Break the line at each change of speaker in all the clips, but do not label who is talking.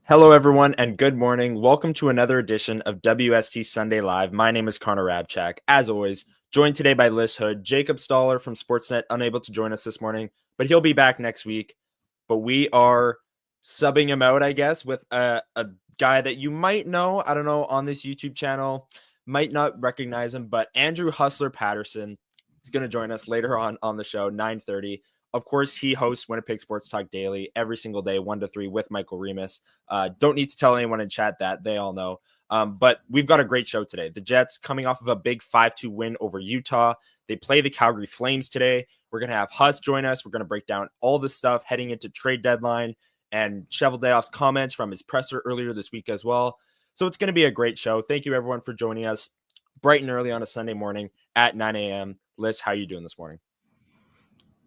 Hello, everyone, and good morning. Welcome to another edition of WST Sunday Live. My name is Hrabchak. As always, joined today by Lyss, Houde, Jacob Stoller from Sportsnet, unable to join us this morning, but he'll be back next week. But we are subbing him out, I guess, with a guy that you might know, I don't know, on this YouTube channel, might not recognize him, but Andrew Patterson is going to join us later on the show, 9:30. Of course, he hosts Winnipeg Sports Talk Daily every single day, 1 to 3 with Michael Remus. Don't need to tell anyone in chat that. They all know. But we've got a great show today. The Jets coming off of a big 5-2 win over Utah. They play the Calgary Flames today. We're going to have Houde join us. We're going to break down all the stuff heading into trade deadline and Cheveldayoff's comments from his presser earlier this week as well. So it's going to be a great show. Thank you, everyone, for joining us bright and early on a Sunday morning at 9 a.m. Lyss, how are you doing this morning?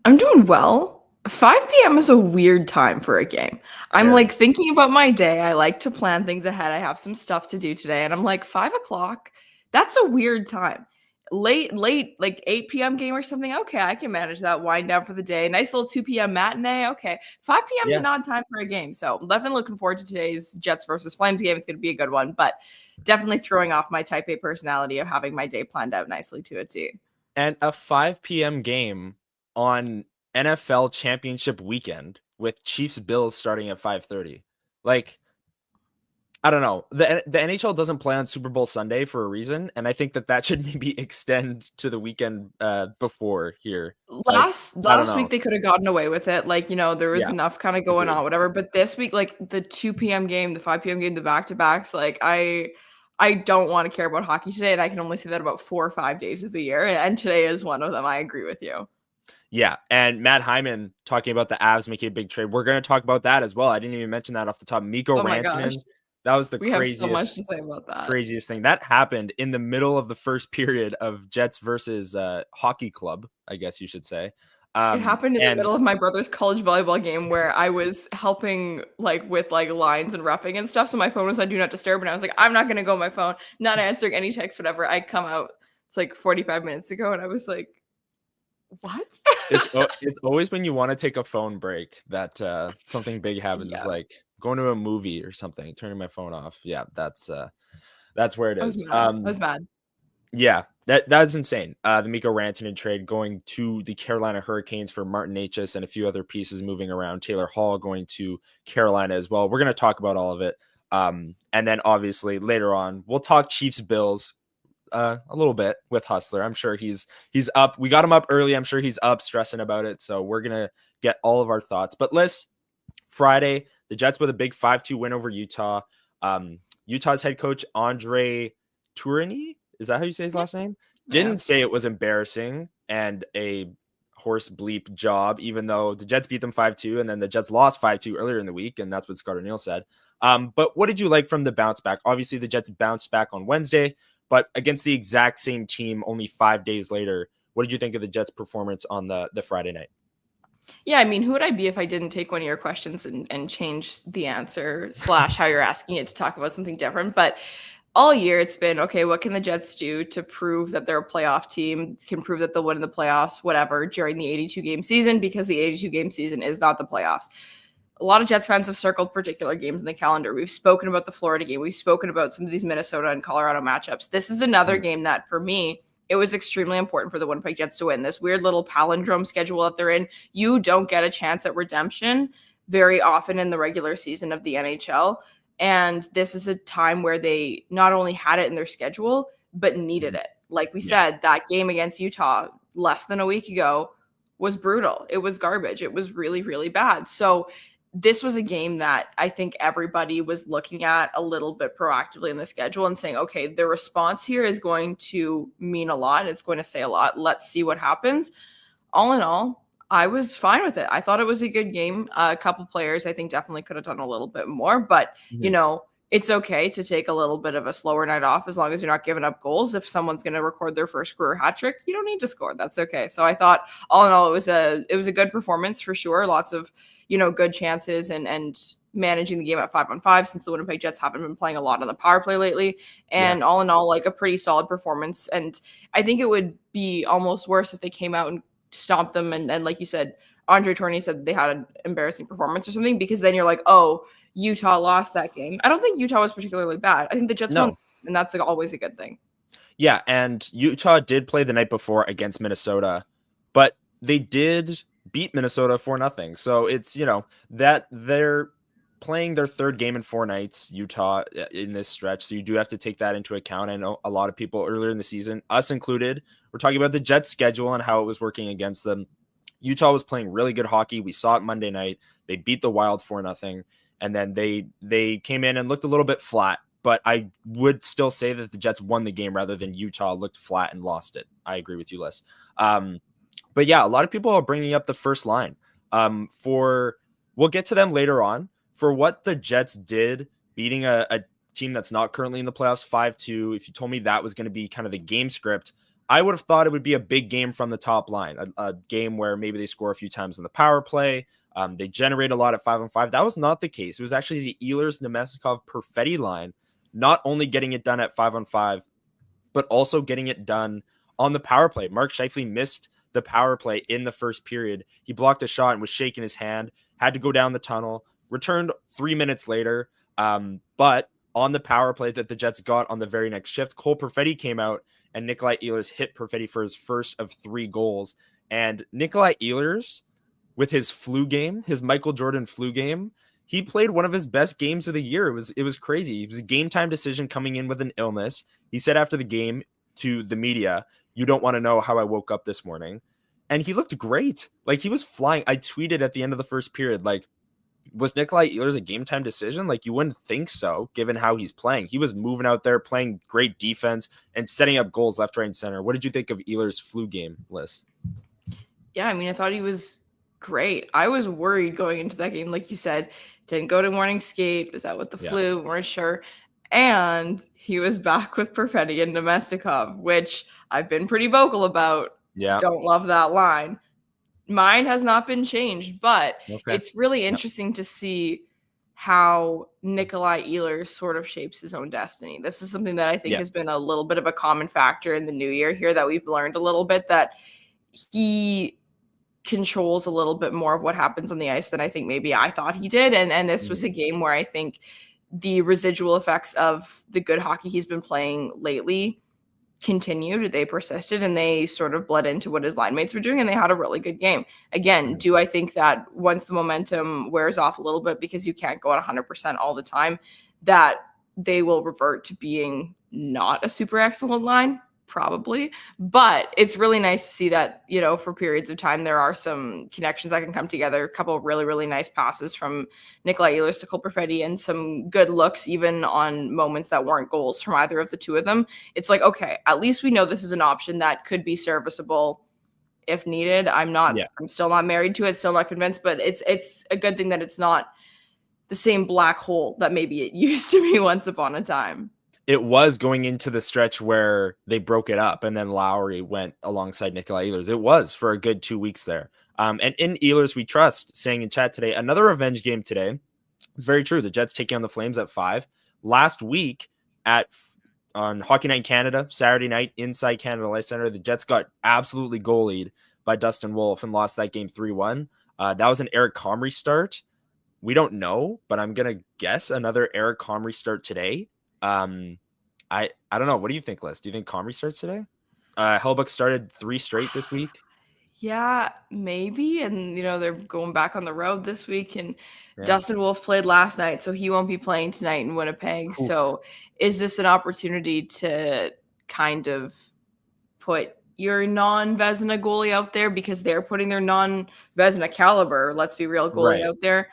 I'm doing well. 5 p.m. is a weird time for a game. I'm like thinking about my day. I like to plan things ahead. I have some stuff to do today. And I'm like, 5 o'clock? That's a weird time. Late, like 8 p.m. game or something. Okay, I can manage that. Wind down for the day. Nice little 2 p.m. matinee. Okay. 5 p.m. is an odd time for a game. So I'm definitely looking forward to today's Jets versus Flames game. It's going to be a good one. But definitely throwing off my type A personality of having my day planned out nicely to a T.
And a 5 p.m. game on NFL championship weekend with Chiefs Bills starting at 5:30. Like, I don't know. The NHL doesn't play on Super Bowl Sunday for a reason, and I think that should maybe extend to the weekend before here.
Last week they could have gotten away with it. Like, there was enough kind of going on, whatever. But this week, like the 2 p.m. game, the 5 p.m. game, the back-to-backs, like I don't want to care about hockey today, and I can only say that about 4 or 5 days of the year, and today is one of them. I agree with you.
Yeah, and Matt Hyman talking about the Avs making a big trade. We're going to talk about that as well. I didn't even mention that off the top. Rantanen, that was
we have so much to say about that.
Craziest thing. That happened in the middle of the first period of Jets versus Hockey Club, I guess you should say.
It happened in the middle of my brother's college volleyball game where I was helping with lines and roughing and stuff. So my phone was on Do Not Disturb, and I was like, I'm not going to go on my phone, not answering any text, whatever. I come out, it's like 45 minutes ago, and I was like, what?
It's always when you want to take a phone break that something big happens. It's like going to a movie or something, turning my phone off. Yeah, that's where it is.
I was mad.
Yeah, that's insane. The Mikko Rantanen trade going to the Carolina Hurricanes for Martin Necas and a few other pieces moving around. Taylor Hall going to Carolina as well. We're going to talk about all of it. And then obviously later on, we'll talk Chiefs Bills a little bit with Hustler. I'm sure he's up. We got him up early. I'm sure he's up stressing about it. So we're going to get all of our thoughts. But Lyss, Friday, the Jets with a big 5-2 win over Utah. Utah's head coach, Andre Tourigny, is that how you say his last name? Didn't say it was embarrassing and a horse bleep job, even though the Jets beat them 5-2 and then the Jets lost 5-2 earlier in the week. And that's what Scott O'Neill said. But what did you like from the bounce back? Obviously, the Jets bounced back on Wednesday, but against the exact same team only 5 days later. What did you think of the Jets' performance on the Friday night?
Yeah, I mean, who would I be if I didn't take one of your questions and change the answer / how you're asking it to talk about something different? But all year it's been, okay, what can the Jets do to prove that they're a playoff team, can prove that they'll win in the playoffs, whatever, during the 82-game season, because the 82-game season is not the playoffs. A lot of Jets fans have circled particular games in the calendar. We've spoken about the Florida game. We've spoken about some of these Minnesota and Colorado matchups. This is another game that, for me, it was extremely important for the Winnipeg Jets to win. This weird little palindrome schedule that they're in. You don't get a chance at redemption very often in the regular season of the NHL. And this is a time where they not only had it in their schedule, but needed it. Like we said, that game against Utah less than a week ago was brutal. It was garbage. It was really, really bad. So this was a game that I think everybody was looking at a little bit proactively in the schedule and saying, okay, the response here is going to mean a lot. It's going to say a lot. Let's see what happens. All in all, I was fine with it. I thought it was a good game. A couple players I think definitely could have done a little bit more, but it's okay to take a little bit of a slower night off as long as you're not giving up goals. If someone's going to record their first career hat trick, you don't need to score. That's okay. So I thought all in all, it was a good performance for sure. Lots of, good chances and managing the game at 5-on-5 since the Winnipeg Jets haven't been playing a lot on the power play lately. And all in all, like a pretty solid performance. And I think it would be almost worse if they came out and stomped them. And like you said, Andre Tourigny said they had an embarrassing performance or something, because then you're like, oh, Utah lost that game. I don't think Utah was particularly bad. I think the Jets won, and that's like always a good thing.
Yeah, and Utah did play the night before against Minnesota, but they did beat Minnesota 4-0. So it's, that they're playing their third game in 4 nights, Utah, in this stretch. So you do have to take that into account. I know a lot of people earlier in the season, us included, were talking about the Jets schedule and how it was working against them. Utah was playing really good hockey. We saw it Monday night. They beat the Wild 4-0, and then they came in and looked a little bit flat. But I would still say that the Jets won the game rather than Utah looked flat and lost it. I agree with you, Lyss. But yeah, a lot of people are bringing up the first line. We'll get to them later on. For what the Jets did, beating a team that's not currently in the playoffs 5-2, if you told me that was going to be kind of the game script, I would have thought it would be a big game from the top line, a game where maybe they score a few times in the power play. They generate a lot at 5-on-5. That was not the case. It was actually the Ehlers, Nemestikov, Perfetti line not only getting it done at 5-on-5, but also getting it done on the power play. Mark Scheifele missed the power play in the first period. He blocked a shot and was shaking his hand, had to go down the tunnel, returned 3 minutes later. But on the power play that the Jets got on the very next shift, Cole Perfetti came out and Nikolai Ehlers hit Perfetti for his first of 3 goals. And Nikolai Ehlers, with his flu game, his Michael Jordan flu game, he played one of his best games of the year. It was crazy. It was a game time decision coming in with an illness. He said after the game to the media, "You don't want to know how I woke up this morning." And he looked great. Like, he was flying. I tweeted at the end of the first period, like, was Nikolai Ehlers a game time decision? Like, you wouldn't think so, given how he's playing. He was moving out there, playing great defense and setting up goals left, right, and center. What did you think of Ehlers' flu game, Lyss?
Yeah, I mean, I thought he was great. I was worried going into that game, like you said, didn't go to morning skate, was out with the flu, weren't sure. And he was back with Perfetti and Nemestikov, which I've been pretty vocal about.
Yeah.
Don't love that line. Mine has not been changed, but it's really interesting to see how Nikolai Ehlers sort of shapes his own destiny. This is something that I think has been a little bit of a common factor in the new year here, that we've learned a little bit, that he controls a little bit more of what happens on the ice than I think maybe I thought he did. And this was a game where I think the residual effects of the good hockey he's been playing lately continued. They persisted, and they sort of bled into what his line mates were doing, and they had a really good game. Again, do I think that once the momentum wears off a little bit, because you can't go at 100% all the time, that they will revert to being not a super excellent line? Probably. But it's really nice to see that, for periods of time, there are some connections that can come together. A couple of really, really nice passes from Nikolai Ehlers to Cole Perfetti, and some good looks even on moments that weren't goals from either of the two of them. It's like, okay, at least we know this is an option that could be serviceable if needed. I'm still not married to it, still not convinced, but it's a good thing that it's not the same black hole that maybe it used to be once upon a time.
It was going into the stretch where they broke it up and then Lowry went alongside Nikolai Ehlers. It was for a good 2 weeks there. And in Ehlers we trust, saying in chat today, another revenge game today. It's very true. The Jets taking on the Flames at 5. Last week on Hockey Night in Canada, Saturday night inside Canada Life Center, the Jets got absolutely goalied by Dustin Wolf and lost that game 3-1. That was an Eric Comrie start. We don't know, but I'm going to guess another Eric Comrie start today. I don't know. What do you think, Lyss? Do you think Comrie starts today? Hellebuyck started 3 straight this week.
Yeah, maybe. And, they're going back on the road this week. And Dustin Wolf played last night, so he won't be playing tonight in Winnipeg. Oof. So is this an opportunity to kind of put your non-Vezina goalie out there, because they're putting their non-Vezina caliber, let's be real, goalie out there?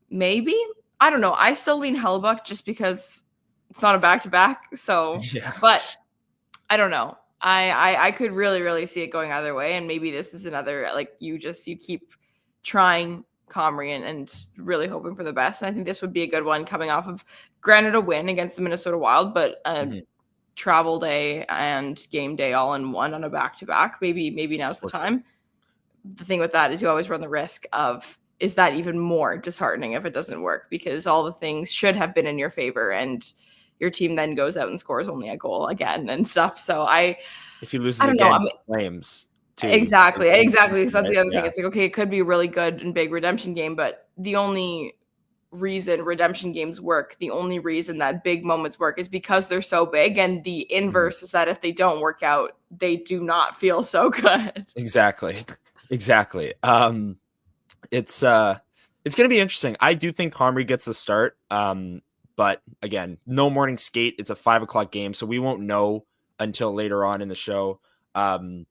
Maybe. I don't know. I still lean Hellebuyck just because it's not a back-to-back. So, but I don't know. I could really, really see it going either way. And maybe this is another, like, you keep trying Comrie and really hoping for the best. And I think this would be a good one, coming off of, granted, a win against the Minnesota Wild, but travel day and game day all in one on a back-to-back. Maybe now's the time. The thing with that is you always run the risk of, is that even more disheartening if it doesn't work? Because all the things should have been in your favor, and your team then goes out and scores only a goal again and stuff. So
if you lose again, Flames too.
Exactly. So that's the other thing. It's like, okay, it could be a really good and big redemption game, but the only reason redemption games work, the only reason that big moments work is because they're so big. And the inverse is that if they don't work out, they do not feel so good.
Exactly. It's going to be interesting. I do think Comrie gets the start. But again, no morning skate. It's a 5:00 game, so we won't know until later on in the show. That'll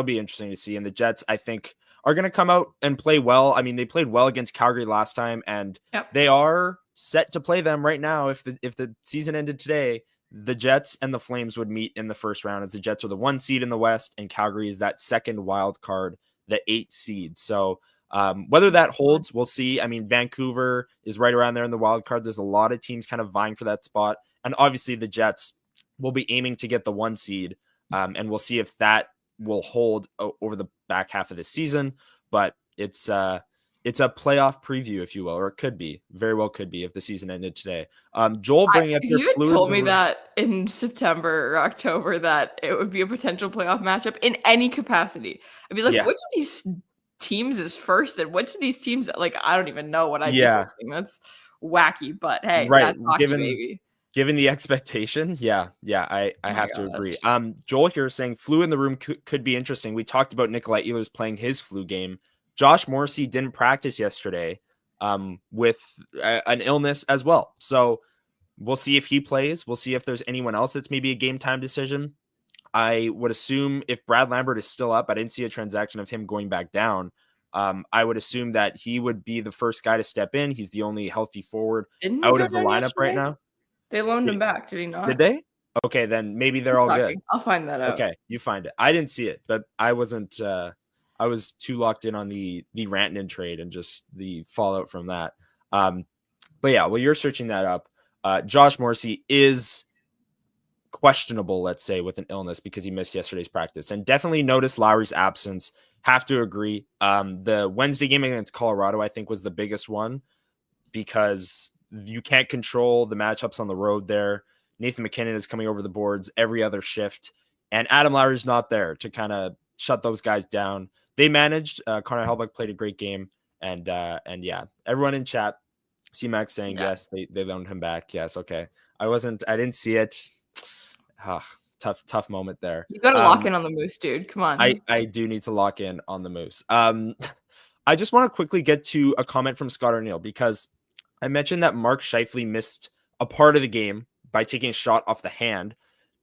be interesting to see. And the Jets, I think, are going to come out and play well. I mean, they played well against Calgary last time, and they are set to play them right now. If the season ended today, the Jets and the Flames would meet in the first round, as the Jets are the 1 seed in the West and Calgary is that second wild card, the 8 seed. So whether that holds, we'll see. I mean, Vancouver is right around there in the wild card. There's a lot of teams kind of vying for that spot. And obviously the Jets will be aiming to get the 1 seed. And we'll see if that will hold over the back half of the season. But it's a playoff preview, if you will, or it could be, very well could be if the season ended today. Joel bringing up
your flu. You had told me that in September or October that it would be a potential playoff matchup in any capacity. I'd be like, which of these teams is first and which of these teams, like, I don't even know what I'd be thinking. That's wacky, but hey, that's hockey, baby.
Given the expectation, I have to agree. Joel here is saying flu in the room could be interesting. We talked about Nikolai Ehlers playing his flu game. Josh Morrissey didn't practice yesterday with an illness as well. So we'll see if he plays. We'll see if there's anyone else that's maybe a game time decision. I would assume if Brad Lambert is still up, I didn't see a transaction of him going back down. I would assume that he would be the first guy to step in. He's the only healthy forward out of the lineup right now.
They loaned him back, did he not?
Did they? Okay, then maybe they're all good.
I'll find that out.
Okay, you find it. I didn't see it, but I wasn't. I was too locked in on the Rantanen trade and just the fallout from that. But yeah, well, you're searching that up. Josh Morrissey is questionable, let's say, with an illness because he missed yesterday's practice, and definitely noticed Lowry's absence. Have to agree. The Wednesday game against Colorado, I think, was the biggest one because you can't control the matchups on the road there. Nathan McKinnon is coming over the boards every other shift, and Adam Lowry's not there to kind of shut those guys down. They managed. Connor Hellebuyck played a great game, and yeah, everyone in chat, C-Max saying yes, they loaned him back. Yes, okay. I didn't see it. Tough moment there.
You got to lock in on the Moose, dude. Come on.
I do need to lock in on the Moose. I just want to quickly get to a comment from Scott O'Neill because I mentioned that Mark Scheifele missed a part of the game by taking a shot off the hand.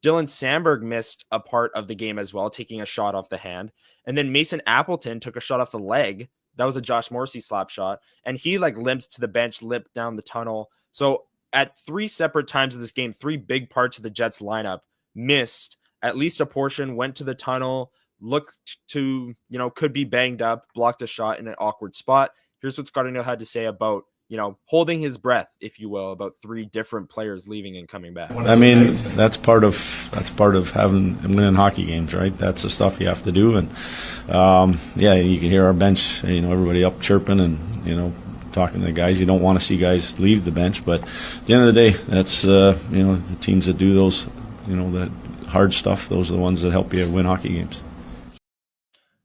Dylan Sandberg missed a part of the game as well, taking a shot off the hand. And then Mason Appleton took a shot off the leg. That was a Josh Morrissey slap shot. And he limped to the bench, limped down the tunnel. So at 3 separate times of this game, 3 big parts of the Jets lineup missed at least a portion, went to the tunnel, looked to, could be banged up, blocked a shot in an awkward spot. Here's what Scott O'Neill had to say about, holding his breath, if you will, about 3 different players leaving and coming back.
I mean, that's part of having and winning hockey games, right? That's the stuff you have to do. And you can hear our bench, everybody up chirping and, talking to the guys. You don't want to see guys leave the bench, but at the end of the day, that's, the teams that do those, that hard stuff, those are the ones that help you win hockey games.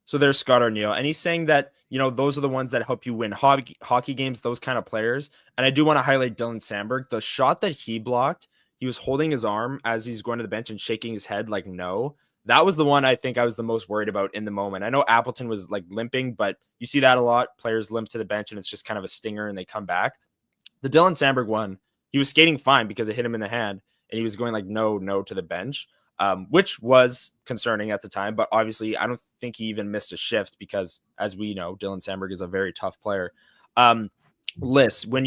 So there's Scott O'Neill, and he's saying that, those are the ones that help you win hockey games, those kind of players. And I do want to highlight Dylan Sandberg. The shot that he blocked, he was holding his arm as he's going to the bench and shaking his head like no. That was the one I think I was the most worried about in the moment. I know Appleton was limping, but you see that a lot. Players limp to the bench and it's just kind of a stinger and they come back. The Dylan Sandberg one, he was skating fine because it hit him in the hand and he was going no to the bench. Which was concerning at the time, but obviously I don't think he even missed a shift because, as we know, Dylan Sandberg is a very tough player. Lyss, when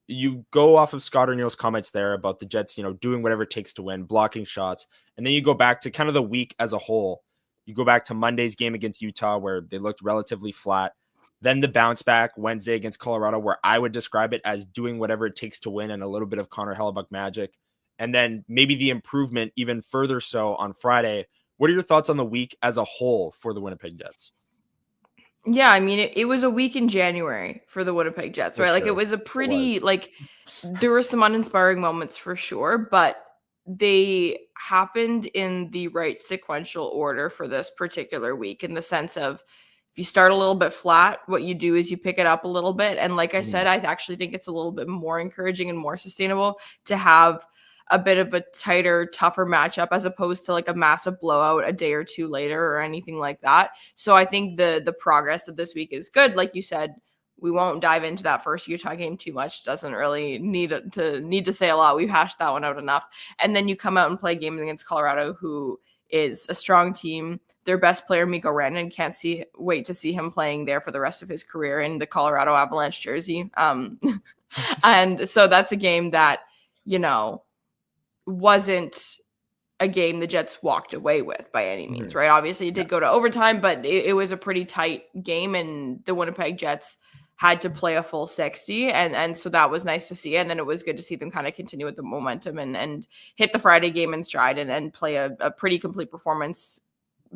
you go off of Scott O'Neill's comments there about the Jets, doing whatever it takes to win, blocking shots, and then you go back to kind of the week as a whole. You go back to Monday's game against Utah where they looked relatively flat. Then the bounce back Wednesday against Colorado where I would describe it as doing whatever it takes to win and a little bit of Connor Hellebuyck magic. And then maybe the improvement even further so on Friday. What are your thoughts on the week as a whole for the Winnipeg Jets?
Yeah, I mean, it was a week in January for the Winnipeg Jets, right? Like it was a pretty, there were some uninspiring moments for sure, but they happened in the right sequential order for this particular week in the sense of If you start a little bit flat, what you do is you pick it up a little bit. And like I said, I actually think it's a little bit more encouraging and more sustainable to have a bit of a tighter, tougher matchup as opposed to like a massive blowout a day or two later or anything like that. So I think the progress of this week is good. Like you said, we won't dive into that first Utah game too much. Doesn't really need to say a lot. We've hashed that one out enough. And then you come out and play a game against Colorado, who is a strong team. Their best player, Mikko Rantanen, can't wait to see him playing there for the rest of his career in the Colorado Avalanche jersey. And so that's a game that, wasn't a game the Jets walked away with by any means, right? Obviously, it did go to overtime, but it was a pretty tight game, and the Winnipeg Jets had to play a full 60, and so that was nice to see. And then it was good to see them kind of continue with the momentum and hit the Friday game in stride and play a pretty complete performance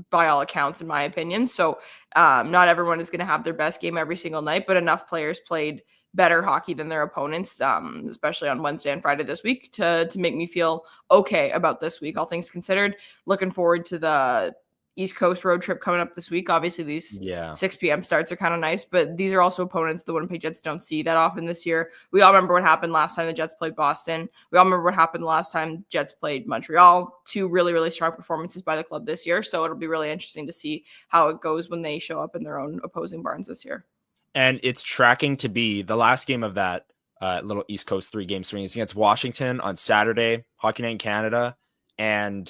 by all accounts, in my opinion. So not everyone is going to have their best game every single night, but enough players played better hockey than their opponents, especially on Wednesday and Friday this week, to make me feel okay about this week, all things considered. Looking forward to the East Coast road trip coming up this week. Obviously, these 6 p.m. starts are kind of nice, but these are also opponents the Winnipeg Jets don't see that often this year. We all remember what happened last time the Jets played Boston. We all remember what happened last time Jets played Montreal. 2 really, really strong performances by the club this year. So it'll be really interesting to see how it goes when they show up in their own opposing barns this year. And
it's tracking to be the last game of that little East Coast 3-game swing is against Washington on Saturday, Hockey Night in Canada, and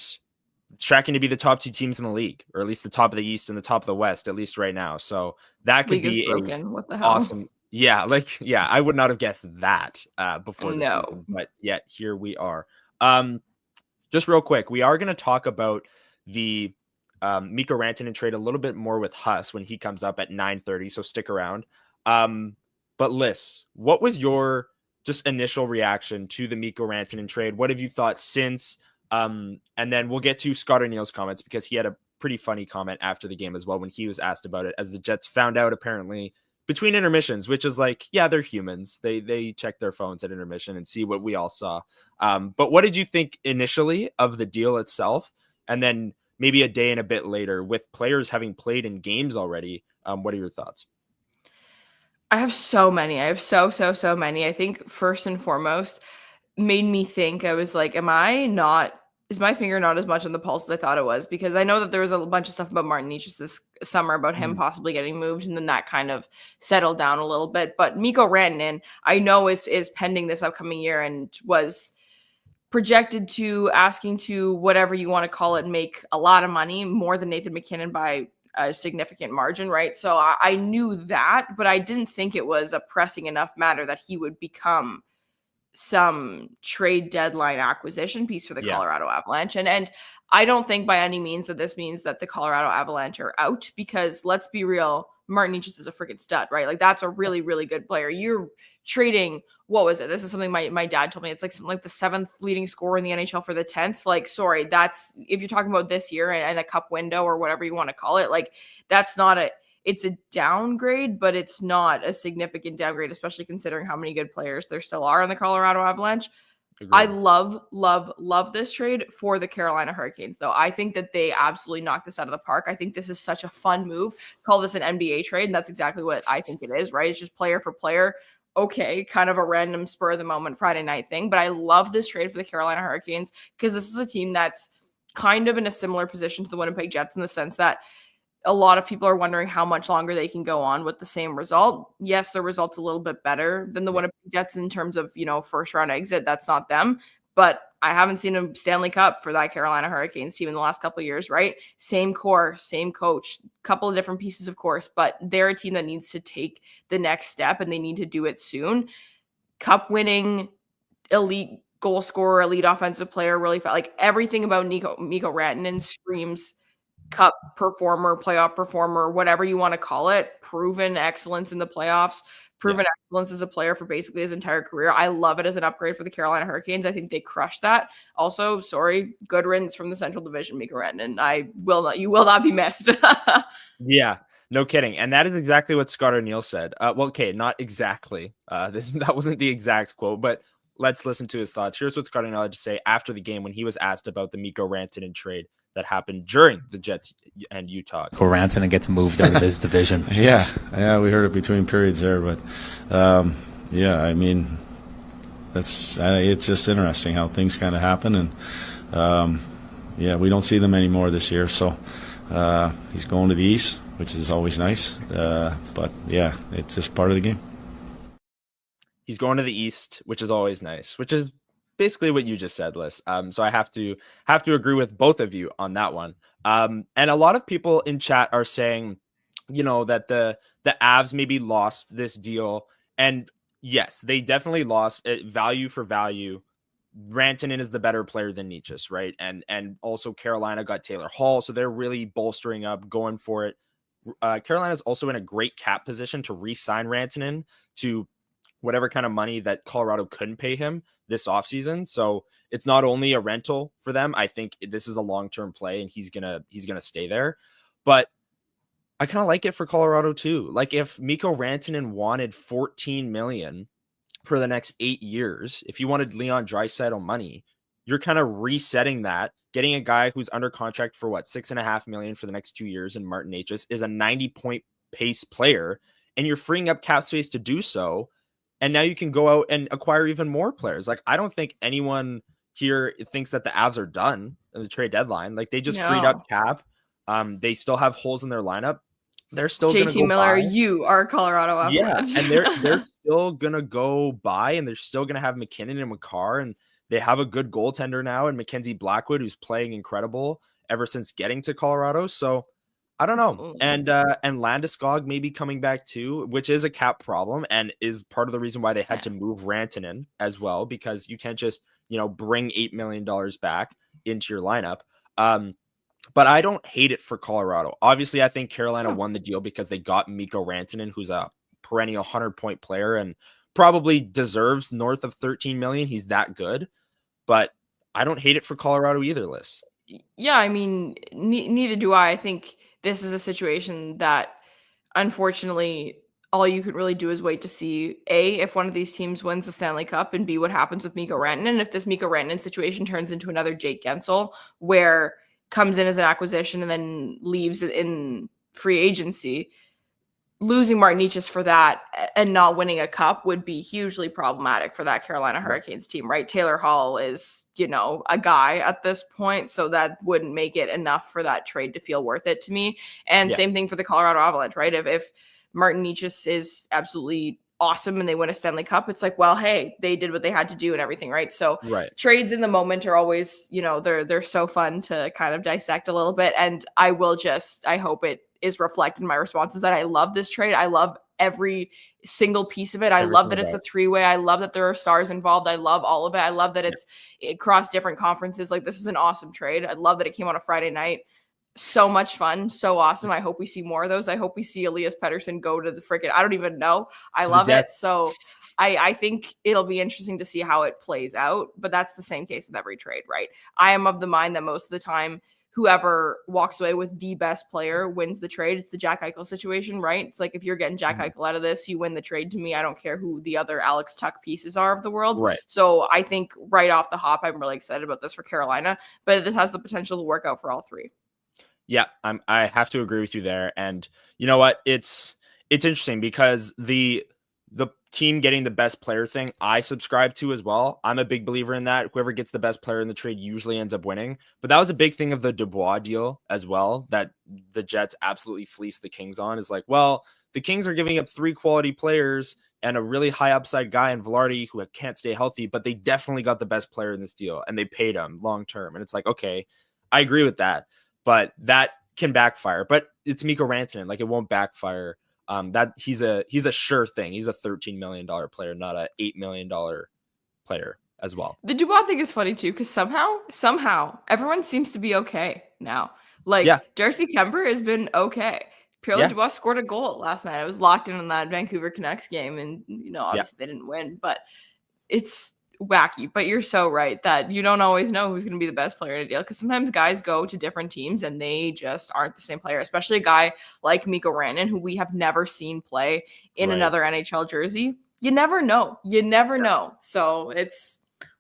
it's tracking to be the top 2 teams in the league, or at least the top of the East and the top of the West, at least right now. So that could be
what the hell?
Awesome. Yeah, I would not have guessed that before this season, but yet here we are. Just real quick, we are going to talk about the Mikko Rantanen trade a little bit more with Huss when he comes up at 9:30, so stick around. But Lyss, what was your just initial reaction to the Mikko Rantanen trade? What have you thought since? And then we'll get to Scott O'Neill's comments, because he had a pretty funny comment after the game as well when he was asked about it, as the Jets found out apparently between intermissions, which is like, yeah, they're humans. They check their phones at intermission and see what we all saw. But what did you think initially of the deal itself? And then maybe a day and a bit later, with players having played in games already, what are your thoughts?
I have so many. I have so many. I think first and foremost made me think, I was like, is my finger not as much on the pulse as I thought it was? Because I know that there was a bunch of stuff about Martin Necas this summer about him possibly getting moved, and then that kind of settled down a little bit. But Mikko Rantanen, I know is pending this upcoming year and was projected to, asking to, whatever you want to call it, make a lot of money, more than Nathan MacKinnon by a significant margin, right? So I knew that, but I didn't think it was a pressing enough matter that he would become some trade deadline acquisition piece for the Colorado Avalanche. And I don't think by any means that this means that the Colorado Avalanche are out, because let's be real, Martin Necas is a freaking stud, right? Like, that's a really, really good player. You're trading, what was it? This is something my dad told me. It's like something like the 7th leading scorer in the NHL for the 10th. Like, sorry, that's, if you're talking about this year and a cup window or whatever you want to call it, like, that's not it's a downgrade, but it's not a significant downgrade, especially considering how many good players there still are in the Colorado Avalanche. Agreed. I love this trade for the Carolina Hurricanes, though. I think that they absolutely knocked this out of the park. I think this is such a fun move. Call this an NBA trade, and that's exactly what I think it is, right? It's just player for player. Okay, kind of a random spur of the moment Friday night thing, but I love this trade for the Carolina Hurricanes, because this is a team that's kind of in a similar position to the Winnipeg Jets, in the sense that a lot of people are wondering how much longer they can go on with the same result. Yes, the result's a little bit better than the Winnipeg Jets in terms of, first round exit. That's not them. But I haven't seen a Stanley Cup for that Carolina Hurricanes team in the last couple of years, right? Same core, same coach, couple of different pieces, of course, but they're a team that needs to take the next step, and they need to do it soon. Cup winning, elite goal scorer, elite offensive player, really felt like everything about Mikko Rantanen screams cup performer, playoff performer, whatever you want to call it, proven excellence in the playoffs, proven excellence as a player for basically his entire career. I love it as an upgrade for the Carolina Hurricanes. I think they crushed that. Also, sorry, good riddance from the Central Division, Mikko Rantanen. You will not be missed.
Yeah, no kidding. And that is exactly what Scott O'Neill said. Okay, not exactly. That wasn't the exact quote, but let's listen to his thoughts. Here's what Scott O'Neill had to say after the game when he was asked about the Mikko Rantanen trade that happened during the Jets and Utah.
Rantanen gets moved out of his division.
Yeah, we heard it between periods there, but I mean, it's just interesting how things kind of happen, and we don't see them anymore this year. So he's going to the East, which is always nice, but yeah, it's just part of the game.
He's going to the East, which is always nice, which is basically what you just said, Lyss. So I have to agree with both of you on that one. And a lot of people in chat are saying, that the Avs maybe lost this deal. And yes, they definitely lost it, value for value. Rantanen is the better player than Necas, right? And also Carolina got Taylor Hall, so they're really bolstering up, going for it. Carolina's also in a great cap position to re-sign Rantanen to whatever kind of money that Colorado couldn't pay him this offseason. So it's not only a rental for them. I think this is a long-term play, and he's gonna stay there. But I kind of like it for Colorado too. Like if Mikko Rantanen wanted $14 million for the next 8 years, if you wanted Leon Draisaitl money, you're kind of resetting that. Getting a guy who's under contract for $6.5 million for the next 2 years, and Martin Necas is a 90-point pace player, and you're freeing up cap space to do so. And now you can go out and acquire even more players. Like, I don't think anyone here thinks that the Avs are done in the trade deadline. Like, they just freed up cap. They still have holes in their lineup. They're still going to go
Miller,
by.
you are Colorado Avalanche.
Yeah, and they're still going to go by, and they're still going to have McKinnon and Makar, and they have a good goaltender now, and Mackenzie Blackwood, who's playing incredible ever since getting to Colorado. So I don't know. And Landeskog may be coming back too, which is a cap problem and is part of the reason why they had to move Rantanen as well, because you can't just, bring $8 million back into your lineup. But I don't hate it for Colorado. Obviously, I think Carolina won the deal because they got Mikko Rantanen, who's a perennial 100-point player and probably deserves north of $13 million. He's that good. But I don't hate it for Colorado either, Lyss.
Yeah, I mean, neither do I. I think this is a situation that, unfortunately, all you can really do is wait to see, A, if one of these teams wins the Stanley Cup, and B, what happens with Mikko Rantanen. If this Mikko Rantanen situation turns into another Jake Gensel, where comes in as an acquisition and then leaves in free agency, losing Martin Necas for that and not winning a cup would be hugely problematic for that Carolina Hurricanes team, right? Taylor Hall is, a guy at this point, so that wouldn't make it enough for that trade to feel worth it to me. And same thing for the Colorado Avalanche, right? If Martin Necas is absolutely awesome and they win a Stanley Cup, it's like, well, hey, they did what they had to do and everything, right? So trades in the moment are always, they're so fun to kind of dissect a little bit. And I hope it is reflected in my responses that I love this trade. I love every single piece of it. I love that it's a three-way. I love that there are stars involved. I love all of it. I love that it's across different conferences. Like, this is an awesome trade. I love that it came on a Friday night. So much fun. So awesome. I hope we see more of those. I hope we see Elias Paterson go to the freaking, I don't even know. I love it. So I think it'll be interesting to see how it plays out, but that's the same case with every trade, right? I am of the mind that most of the time, whoever walks away with the best player wins the trade. It's the Jack Eichel situation, right? It's like, if you're getting Jack Eichel out of this, you win the trade to me. I don't care who the other Alex Tuck pieces are of the world.
Right.
So I think right off the hop, I'm really excited about this for Carolina, but this has the potential to work out for all three.
Yeah, I have to agree with you there. And you know what? It's interesting because the team getting the best player thing, I subscribe to as well. I'm a big believer in that. Whoever gets the best player in the trade usually ends up winning. But that was a big thing of the Dubois deal as well, that the Jets absolutely fleeced the Kings on. Is like, well, the Kings are giving up 3 quality players and a really high upside guy in Velarde who can't stay healthy, but they definitely got the best player in this deal and they paid him long term. And it's like, okay, I agree with that. But that can backfire. But it's Mikko Rantanen. Like, it won't backfire. That he's a sure thing. He's a $13 million player, not a $8 million player as well.
The Dubois thing is funny too, because somehow everyone seems to be okay now. Like, Darcy Kemper has been okay. Pierre Dubois scored a goal last night. I was locked in on that Vancouver Canucks game, and obviously they didn't win, but it's wacky. But you're so right that you don't always know who's going to be the best player in a deal, because sometimes guys go to different teams and they just aren't the same player, especially a guy like Mikko Rantanen, who we have never seen play in another NHL jersey. You never know. So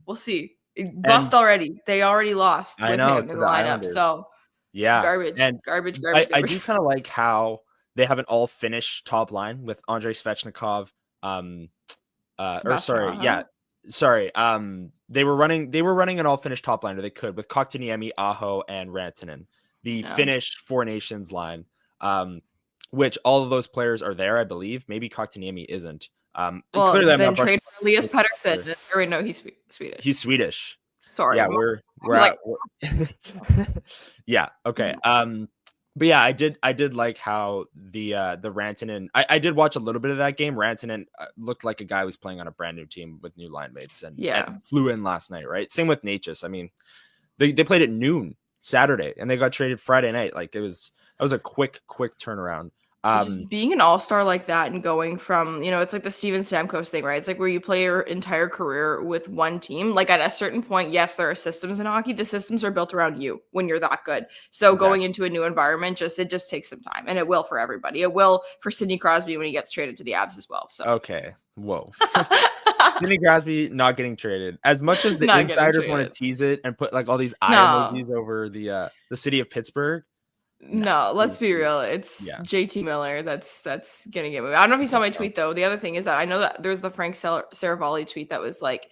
we'll see. Bust already. They already lost with him in the lineup. So
Yeah.
Garbage,
And
garbage,
I
garbage.
do kind of like how they have an all Finnish top line with Andrei Svechnikov, or
Sebastian
sorry, yeah,
Aho.
sorry. They were running an all Finnish top line, or they could, with Kotkaniemi, Aho, and Rantanen, the
Yeah.
Finnish Four Nations line. Which all of those players are there, I believe. Maybe Kotkaniemi isn't.
Well,
Clearly, I'm
then
not brushing.
trade for Lyss Paterson. Or wait, no, he's Swedish.
He's Swedish.
Sorry.
Yeah, we're
like-
yeah, okay. But yeah, I did like how the Rantanen. I did watch a little bit of that game. Rantanen looked like a guy who was playing on a brand new team with new line mates and flew in last night, right? Same with Natchez. I mean, they played at noon Saturday and they got traded Friday night. Like that was a quick turnaround.
Just being an all-star like that and going from, it's like the Steven Stamkos thing, right? It's like where you play your entire career with one team. Like at a certain point, yes, there are systems in hockey. The systems are built around you when you're that good. So going into a new environment, it just takes some time, and it will for everybody. It will for Sidney Crosby when he gets traded to the Avs as well. So
okay, whoa. Sidney Crosby not getting traded. As much as the insiders want to tease it and put like all these eye emojis over the city of Pittsburgh.
No, let's be real. It's JT Miller that's gonna get moved. I don't know if you saw my tweet though. The other thing is that I know that there's the Frank Saravalli tweet that was like,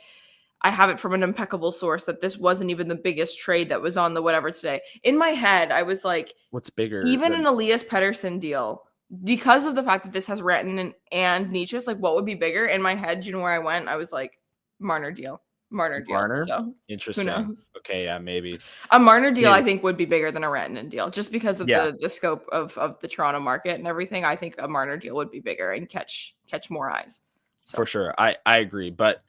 I have it from an impeccable source that this wasn't even the biggest trade that was on the whatever today. In my head, I was like,
what's bigger?
Even an Elias Pettersson deal, because of the fact that this has Rantanen and Natchez, like what would be bigger? In my head, you know where I went? I was like, Marner deal. So
interesting.
Who knows?
Okay, yeah, maybe
a Marner deal. I think would be bigger than a Rantanen deal, just because of the scope of the Toronto market and everything. I think a Marner deal would be bigger and catch more eyes. So.
For sure, I agree, but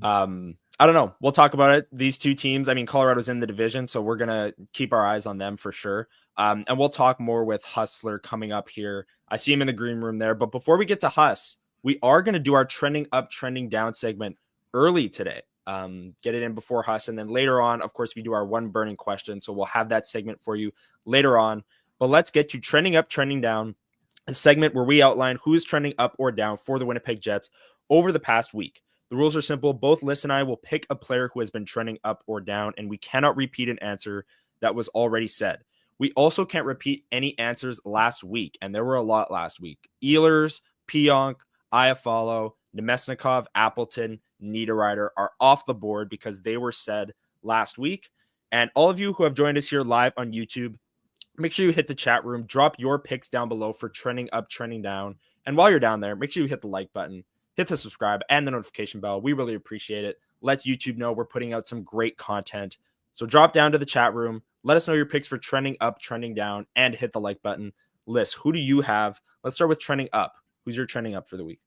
I don't know. We'll talk about it. These two teams. I mean, Colorado's in the division, so we're gonna keep our eyes on them for sure. And we'll talk more with Hustler coming up here. I see him in the green room there. But before we get to Huss, we are gonna do our trending up, trending down segment early today. Get it in before Huss, and then later on, of course, we do our one burning question, so we'll have that segment for you later on. But let's get to trending up, trending down, a segment where we outline who's trending up or down for the Winnipeg Jets over the past week. The rules are simple. Both Lyss and I will pick a player who has been trending up or down, and we cannot repeat an answer that was already said. We also can't repeat any answers last week, and there were a lot last week. Ehlers, Pionk, Iafallo, Nemesnikov, Appleton, Niederreiter are off the board because they were said last week. And all of you who have joined us here live on YouTube, make sure you hit the chat room, drop your picks down below for trending up, trending down. And while you're down there, make sure you hit the like button, hit the subscribe and the notification bell. We really appreciate it. Lets YouTube know we're putting out some great content. So drop down to the chat room. Let us know your picks for trending up, trending down, and hit the like button. Lyss, who do you have? Let's start with trending up. Who's your trending up for the week?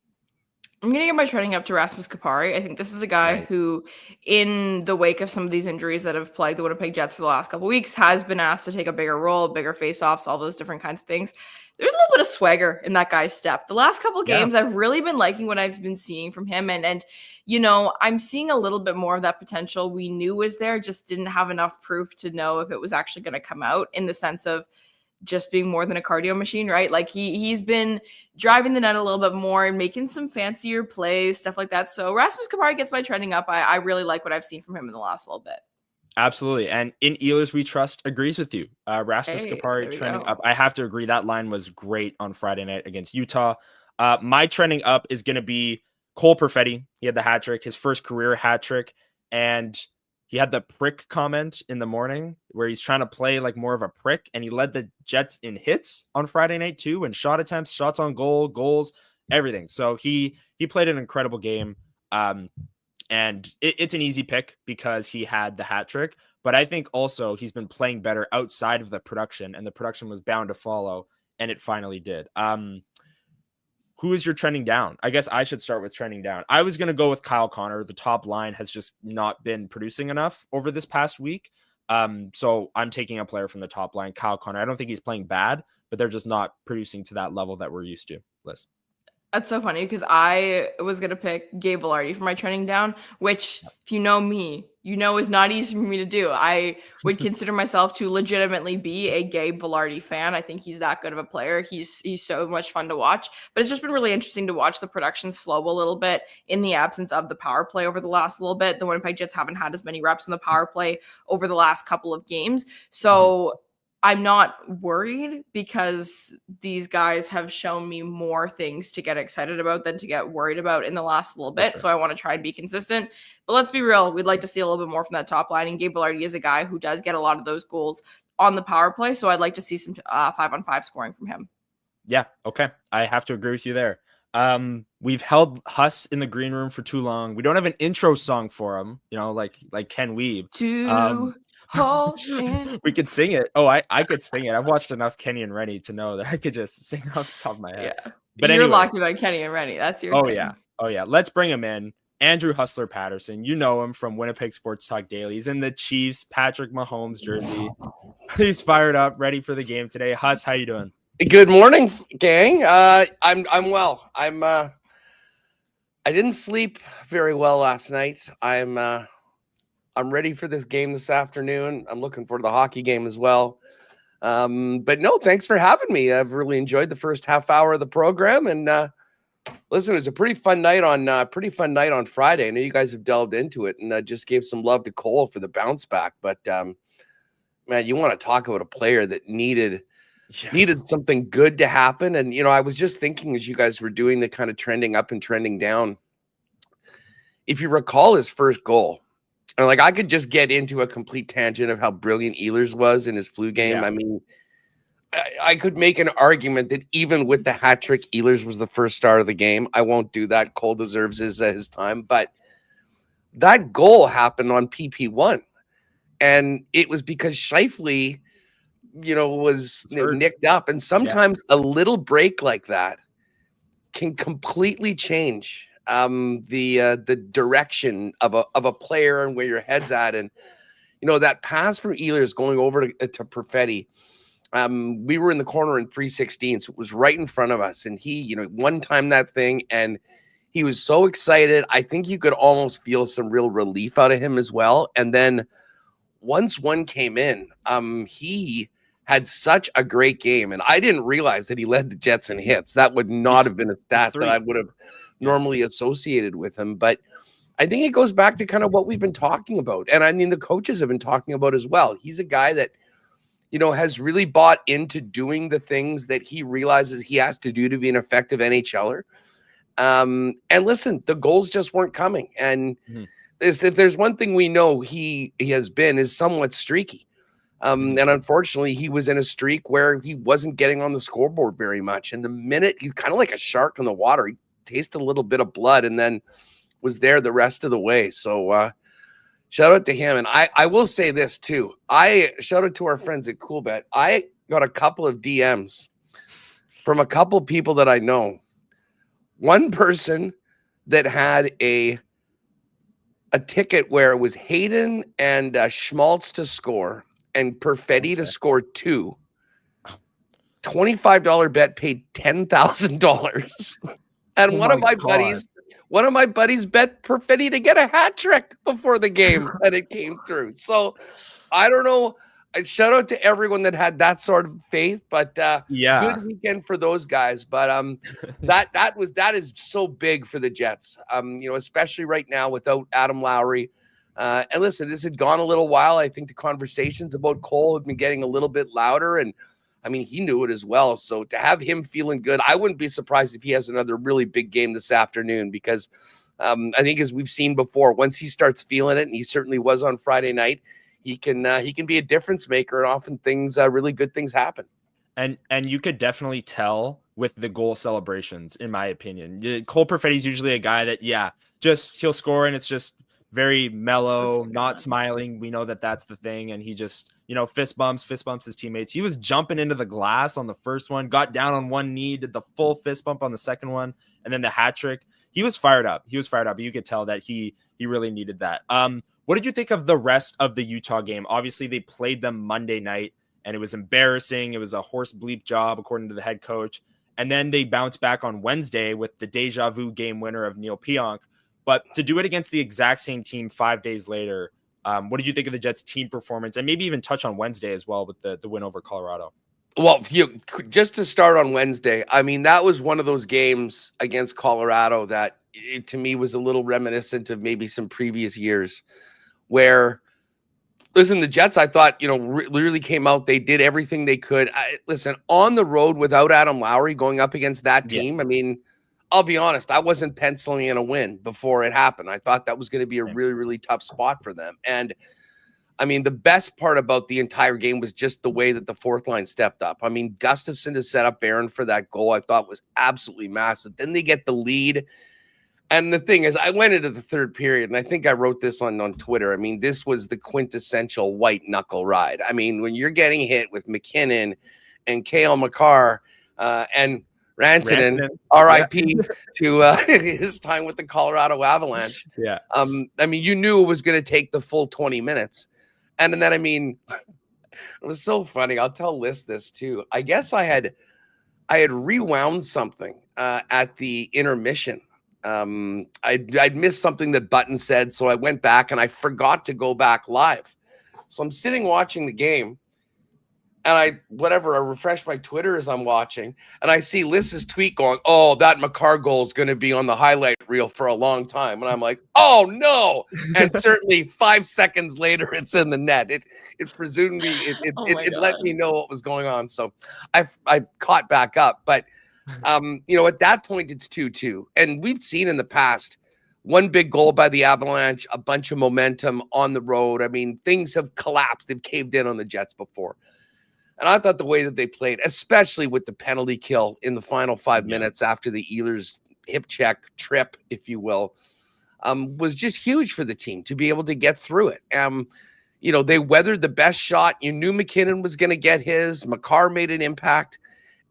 I'm going to get my trending up to Rasmus Kupari. I think this is a guy who, in the wake of some of these injuries that have plagued the Winnipeg Jets for the last couple of weeks, has been asked to take a bigger role, bigger face-offs, all those different kinds of things. There's a little bit of swagger in that guy's step. The last couple of games, I've really been liking what I've been seeing from him. And I'm seeing a little bit more of that potential we knew was there, just didn't have enough proof to know if it was actually going to come out, in the sense of just being more than a cardio machine, right? Like he's been driving the net a little bit more and making some fancier plays, stuff like that. So Rasmus Kupari gets my trending up. I really like what I've seen from him in the last little bit.
Absolutely. And in Ehlers We Trust agrees with you. Rasmus Kupari trending up. I have to agree. That line was great on Friday night against Utah. My trending up is going to be Cole Perfetti. He had the hat trick, his first career hat trick. And he had the prick comment in the morning where he's trying to play like more of a prick, and he led the Jets in hits on Friday night too, and shot attempts, shots on goal, goals, everything. So he played an incredible game. And it's an easy pick because he had the hat trick, but I think also he's been playing better outside of the production, and the production was bound to follow, and it finally did. Who is your trending down? I guess I should start with trending down. I was going to go with Kyle Connor. The top line has just not been producing enough over this past week. So I'm taking a player from the top line, Kyle Connor. I don't think he's playing bad, but they're just not producing to that level that we're used to. Lyss.
That's so funny because I was going to pick Gabe Vilardi for my trending down, which, if you know me, is not easy for me to do. I would consider myself to legitimately be a Gabe Vilardi fan. I think he's that good of a player. He's so much fun to watch, but it's just been really interesting to watch the production slow a little bit in the absence of the power play over the last little bit. The Winnipeg Jets haven't had as many reps in the power play over the last couple of games. So I'm not worried because these guys have shown me more things to get excited about than to get worried about in the last little bit.
Sure.
So I want to try and be consistent. But let's be real. We'd like to see a little bit more from that top line. And Gabe Vilardi is a guy who does get a lot of those goals on the power play. So I'd like to see some 5-on-5 scoring from him.
Yeah. Okay. I have to agree with you there. We've held Huss in the green room for too long. We don't have an intro song for him, like Ken Weeb. We could sing it. Oh, I could sing it. I've watched enough Kenny and Rennie to know that I could just sing off the top of my head.
Yeah.
But
You're
anyway.
locked about Kenny and Rennie. That's your thing.
Oh yeah. Let's bring him in. Andrew Hustler Patterson. You know him from Winnipeg Sports Talk Daily. He's in the Chiefs Patrick Mahomes jersey. He's fired up, ready for the game today. Huss, how you doing?
Good morning, gang. I'm well. I didn't sleep very well last night. I'm ready for this game this afternoon. I'm looking forward to the hockey game as well. But no, thanks for having me. I've really enjoyed the first half hour of the program. And listen, it was a pretty fun night on Friday. I know you guys have delved into it and just gave some love to Cole for the bounce back. But man, you want to talk about a player that needed something good to happen. And, I was just thinking as you guys were doing the kind of trending up and trending down, if you recall his first goal, and I could just get into a complete tangent of how brilliant Ehlers was in his flu game. Yeah. I mean, I could make an argument that even with the hat trick, Ehlers was the first star of the game. I won't do that. Cole deserves his time. But that goal happened on PP1. And it was because Scheifele, was nicked up. And sometimes a little break like that can completely change the direction of a player and where your head's at. And, that pass from Ehlers going over to Perfetti, we were in the corner in 316, so it was right in front of us. And he, one-timed that thing, and he was so excited. I think you could almost feel some real relief out of him as well. And then once one came in, he had such a great game. And I didn't realize that he led the Jets in hits. That would not have been a stat that I would have normally associated with him. But I think it goes back to kind of what we've been talking about. And I mean, the coaches have been talking about as well. He's a guy that, has really bought into doing the things that he realizes he has to do to be an effective NHLer. And listen, the goals just weren't coming. And if there's one thing we know he has been is somewhat streaky. And unfortunately, he was in a streak where he wasn't getting on the scoreboard very much. And the minute he's kind of like a shark in the water, he tasted a little bit of blood and then was there the rest of the way. So shout out to him. And I will say this too. Shout out to our friends at CoolBet. I got a couple of DMs from a couple of people that I know. One person that had a ticket where it was Hayden and Schmaltz to score and Perfetti to score 2. $25 bet paid $10,000. And one of my buddies bet Perfetti to get a hat trick before the game, and it came through. So I don't know. Shout out to everyone that had that sort of faith, but good weekend for those guys. But that is so big for the Jets. Especially right now without Adam Lowry. And listen, this had gone a little while. I think the conversations about Cole have been getting a little bit louder, and I mean, he knew it as well. So to have him feeling good, I wouldn't be surprised if he has another really big game this afternoon, because I think, as we've seen before, once he starts feeling it, and he certainly was on Friday night, he can be a difference maker, and often really good things happen.
And you could definitely tell with the goal celebrations, in my opinion. Cole Perfetti's usually a guy that, he'll score and it's just very mellow, not smiling. We know that that's the thing. And he just, fist bumps his teammates. He was jumping into the glass on the first one, got down on one knee, did the full fist bump on the second one, and then the hat trick. He was fired up. You could tell that he really needed that. What did you think of the rest of the Utah game? Obviously, they played them Monday night, and it was embarrassing. It was a horse bleep job, according to the head coach. And then they bounced back on Wednesday with the deja vu game winner of Neil Pionk. But to do it against the exact same team 5 days later, what did you think of the Jets' team performance? And maybe even touch on Wednesday as well with the win over Colorado.
Well, just to start on Wednesday, I mean, that was one of those games against Colorado that to me was a little reminiscent of maybe some previous years, where Listen, the Jets, I thought, really came out. They did everything they could. Listen, on the road without Adam Lowry going up against that team, I mean, I'll be honest, I wasn't penciling in a win before it happened. I thought that was going to be a really, really tough spot for them. And, I mean, the best part about the entire game was just the way that the fourth line stepped up. I mean, Gustafsson to set up Barron for that goal, I thought was absolutely massive. Then they get the lead. And the thing is, I went into the third period, and I think I wrote this on Twitter. I mean, this was the quintessential white knuckle ride. I mean, when you're getting hit with McKinnon and Cale Makar and Rantanen, R.I.P. to his time with the Colorado Avalanche.
Yeah.
I mean, you knew it was going to take the full 20 minutes. And then, I mean, it was so funny. I'll tell Lyss this too. I guess I had rewound something at the intermission. I'd missed something that Button said, so I went back and I forgot to go back live. So I'm sitting watching the game, and I refresh my Twitter as I'm watching, and I see Lyss's tweet going, "Oh, that Makar goal is going to be on the highlight reel for a long time," and I'm like, "Oh no!" And certainly 5 seconds later, it's in the net. It presumed me. It let me know what was going on, so I caught back up, but. At that point, it's 2-2. And we've seen in the past one big goal by the Avalanche, a bunch of momentum on the road. I mean, things have collapsed. They've caved in on the Jets before. And I thought the way that they played, especially with the penalty kill in the final 5 minutes after the Ehlers Hrabchak trip, if you will, was just huge for the team to be able to get through it. They weathered the best shot. You knew McKinnon was going to get his. Makar made an impact.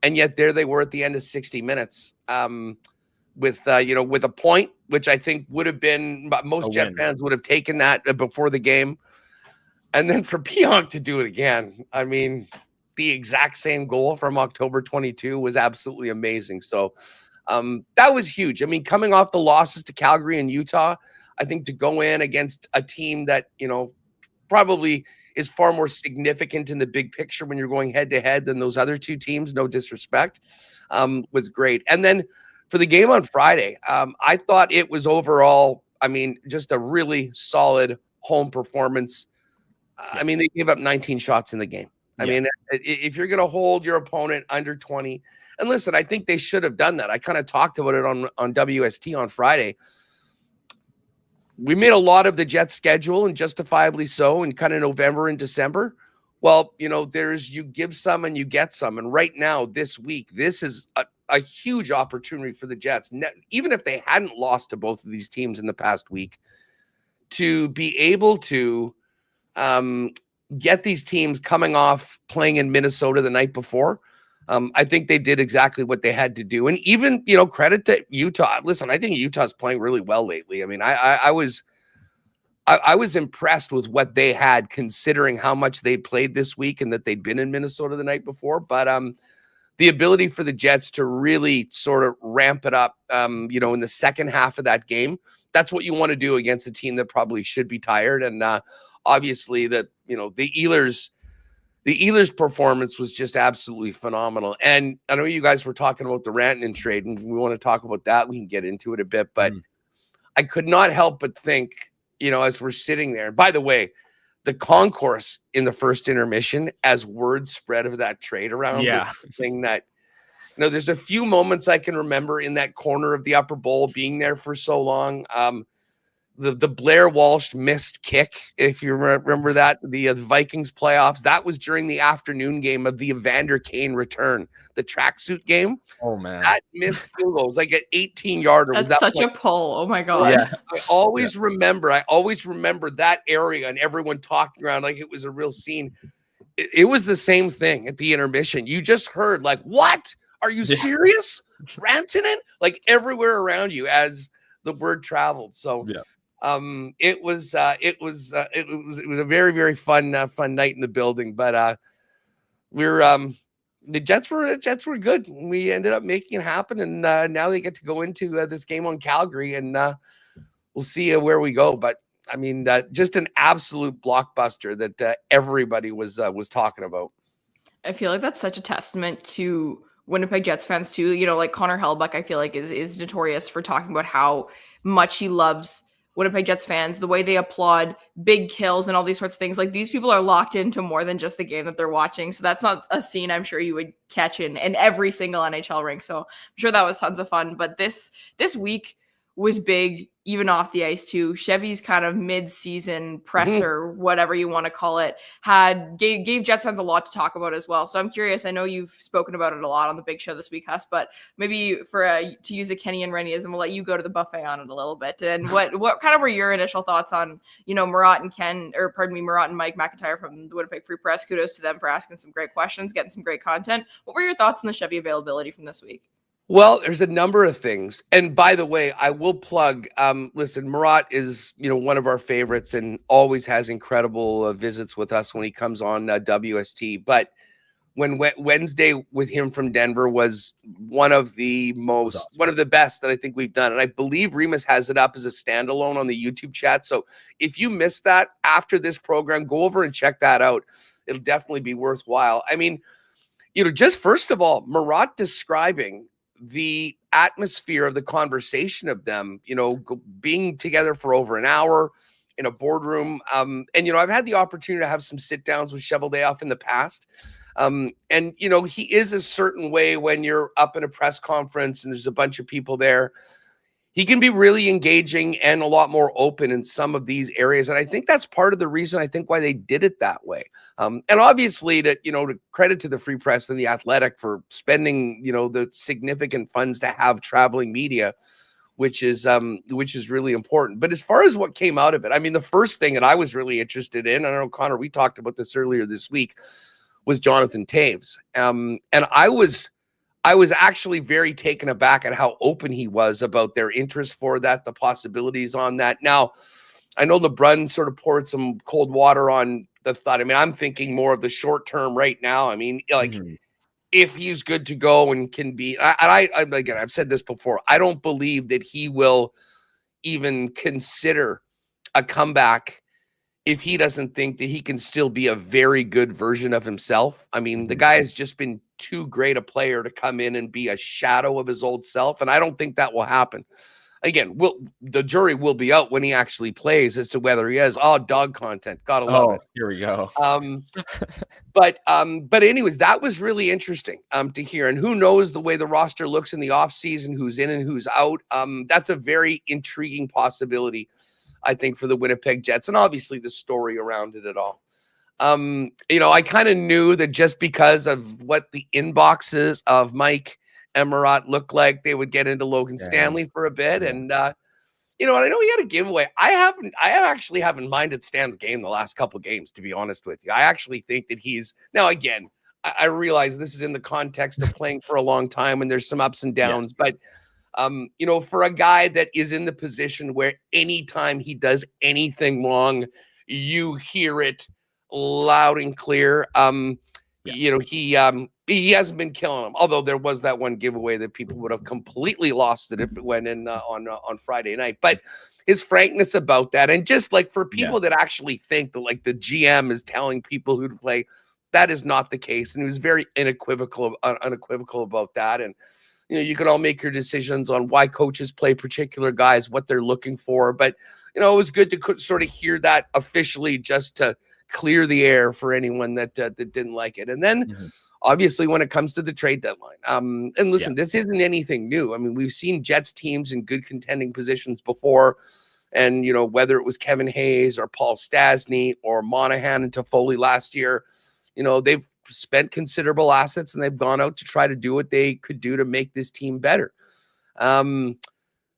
And yet there they were at the end of 60 minutes with a point, which I think would have been most Jet fans would have taken that before the game. And then for Pionk to do it again, I mean, the exact same goal from October 22 was absolutely amazing. So that was huge. I mean, coming off the losses to Calgary and Utah, I think to go in against a team that, probably is far more significant in the big picture when you're going head to head than those other two teams, no disrespect, was great. And then for the game on Friday, I thought it was overall, I mean, just a really solid home performance. I mean, they gave up 19 shots in the game. I mean, if you're going to hold your opponent under 20, and listen, I think they should have done that. I kind of talked about it on WST on Friday. We made a lot of the Jets schedule, and justifiably so, in kind of November and December. Well, you give some and you get some. And right now, this week, this is a huge opportunity for the Jets. Even if they hadn't lost to both of these teams in the past week, to be able to get these teams coming off playing in Minnesota the night before. I think they did exactly what they had to do. And even, credit to Utah. Listen, I think Utah's playing really well lately. I mean, I was impressed with what they had, considering how much they played this week and that they'd been in Minnesota the night before. But the ability for the Jets to really sort of ramp it up, in the second half of that game, that's what you want to do against a team that probably should be tired. And obviously the Ehlers performance was just absolutely phenomenal. And I know you guys were talking about the Rantanen trade, and we want to talk about that. We can get into it a bit, but I could not help but think, as we're sitting there, and by the way, the concourse in the first intermission, as word spread of that trade around, was the thing that, there's a few moments I can remember in that corner of the upper bowl being there for so long. The Blair Walsh missed kick, if you remember that, the Vikings playoffs, that was during the afternoon game of the Evander Kane return, the tracksuit game.
Oh, man.
That missed field goal. It was like an 18-yarder.
That's such a pull. Oh, my God.
Yeah.
I always remember that area and everyone talking around like it was a real scene. It was the same thing at the intermission. You just heard, like, what? Are you serious? Rantanen? Like, everywhere around you as the word traveled. So, it was a very, very fun night in the building, but the Jets were good. We ended up making it happen, and now they get to go into this game on Calgary, and we'll see where we go. But I mean, just an absolute blockbuster that everybody was talking about.
I feel like that's such a testament to Winnipeg Jets fans too. Like Connor Hellebuyck, I feel like is notorious for talking about how much he loves Winnipeg Jets fans, the way they applaud big kills and all these sorts of things. Like, these people are locked into more than just the game that they're watching. So that's not a scene I'm sure you would catch in every single NHL rink. So I'm sure that was tons of fun. But this week was big, even off the ice too. Chevy's kind of mid-season presser, whatever you want to call it, gave Jets fans a lot to talk about as well. So I'm curious. I know you've spoken about it a lot on the big show this week, Huss, but maybe to use a Kenny and Rennieism, we'll let you go to the buffet on it a little bit. And what kind of were your initial thoughts on, Murat and Mike McIntyre from the Winnipeg Free Press? Kudos to them for asking some great questions, getting some great content. What were your thoughts on the Chevy availability from this week?
Well, there's a number of things. And by the way, I will plug, listen, Murat is, one of our favorites and always has incredible visits with us when he comes on WST. But when Wednesday with him from Denver was one of the best that I think we've done. And I believe Remus has it up as a standalone on the YouTube chat. So if you missed that after this program, go over and check that out. It'll definitely be worthwhile. I mean, just first of all, Murat describing the atmosphere of the conversation of them, being together for over an hour in a boardroom. And, I've had the opportunity to have some sit downs with Cheveldayoff in the past. And, he is a certain way when you're up in a press conference and there's a bunch of people there. He can be really engaging and a lot more open in some of these areas. And I think that's part of the reason why they did it that way. And obviously to credit to the Free Press and the Athletic for spending, the significant funds to have traveling media, which is really important. But as far as what came out of it, I mean, the first thing that I was really interested in, I don't know, Connor, we talked about this earlier this week, was Jonathan Toews. And I was actually very taken aback at how open he was about their interest for that, the possibilities on that. Now, I know LeBrun sort of poured some cold water on the thought. I mean, I'm thinking more of the short term right now. I mean, if he's good to go and can be, again, I've said this before, I don't believe that he will even consider a comeback if he doesn't think that he can still be a very good version of himself. I mean, the guy has just been too great a player to come in and be a shadow of his old self. And I don't think that will happen. Again, the jury will be out when he actually plays as to whether he has dog content. Gotta love it.
Here we go.
But anyways, that was really interesting to hear. And who knows the way the roster looks in the offseason, who's in and who's out. That's a very intriguing possibility, I think, for the Winnipeg Jets, and obviously the story around it at all. I kind of knew that just because of what the inboxes of Mike and Murat looked like, they would get into Logan Stanley for a bit. And, I know he had a giveaway. I actually haven't minded Stan's game the last couple of games, to be honest with you. I actually think that now, again, I realize this is in the context of playing for a long time and there's some ups and downs, but for a guy that is in the position where anytime he does anything wrong, you hear it loud and clear. He hasn't been killing them. Although there was that one giveaway that people would have completely lost it if it went in on Friday night. But his frankness about that, and just like for people that actually think that like the GM is telling people who to play, that is not the case. And he was very unequivocal about that. And you can all make your decisions on why coaches play particular guys, what they're looking for. But, it was good to sort of hear that officially, just to clear the air for anyone that didn't like it. And then obviously when it comes to the trade deadline, and listen, this isn't anything new. I mean, we've seen Jets teams in good contending positions before. And, whether it was Kevin Hayes or Paul Stastny or Monahan and Toffoli last year, they've spent considerable assets and they've gone out to try to do what they could do to make this team better.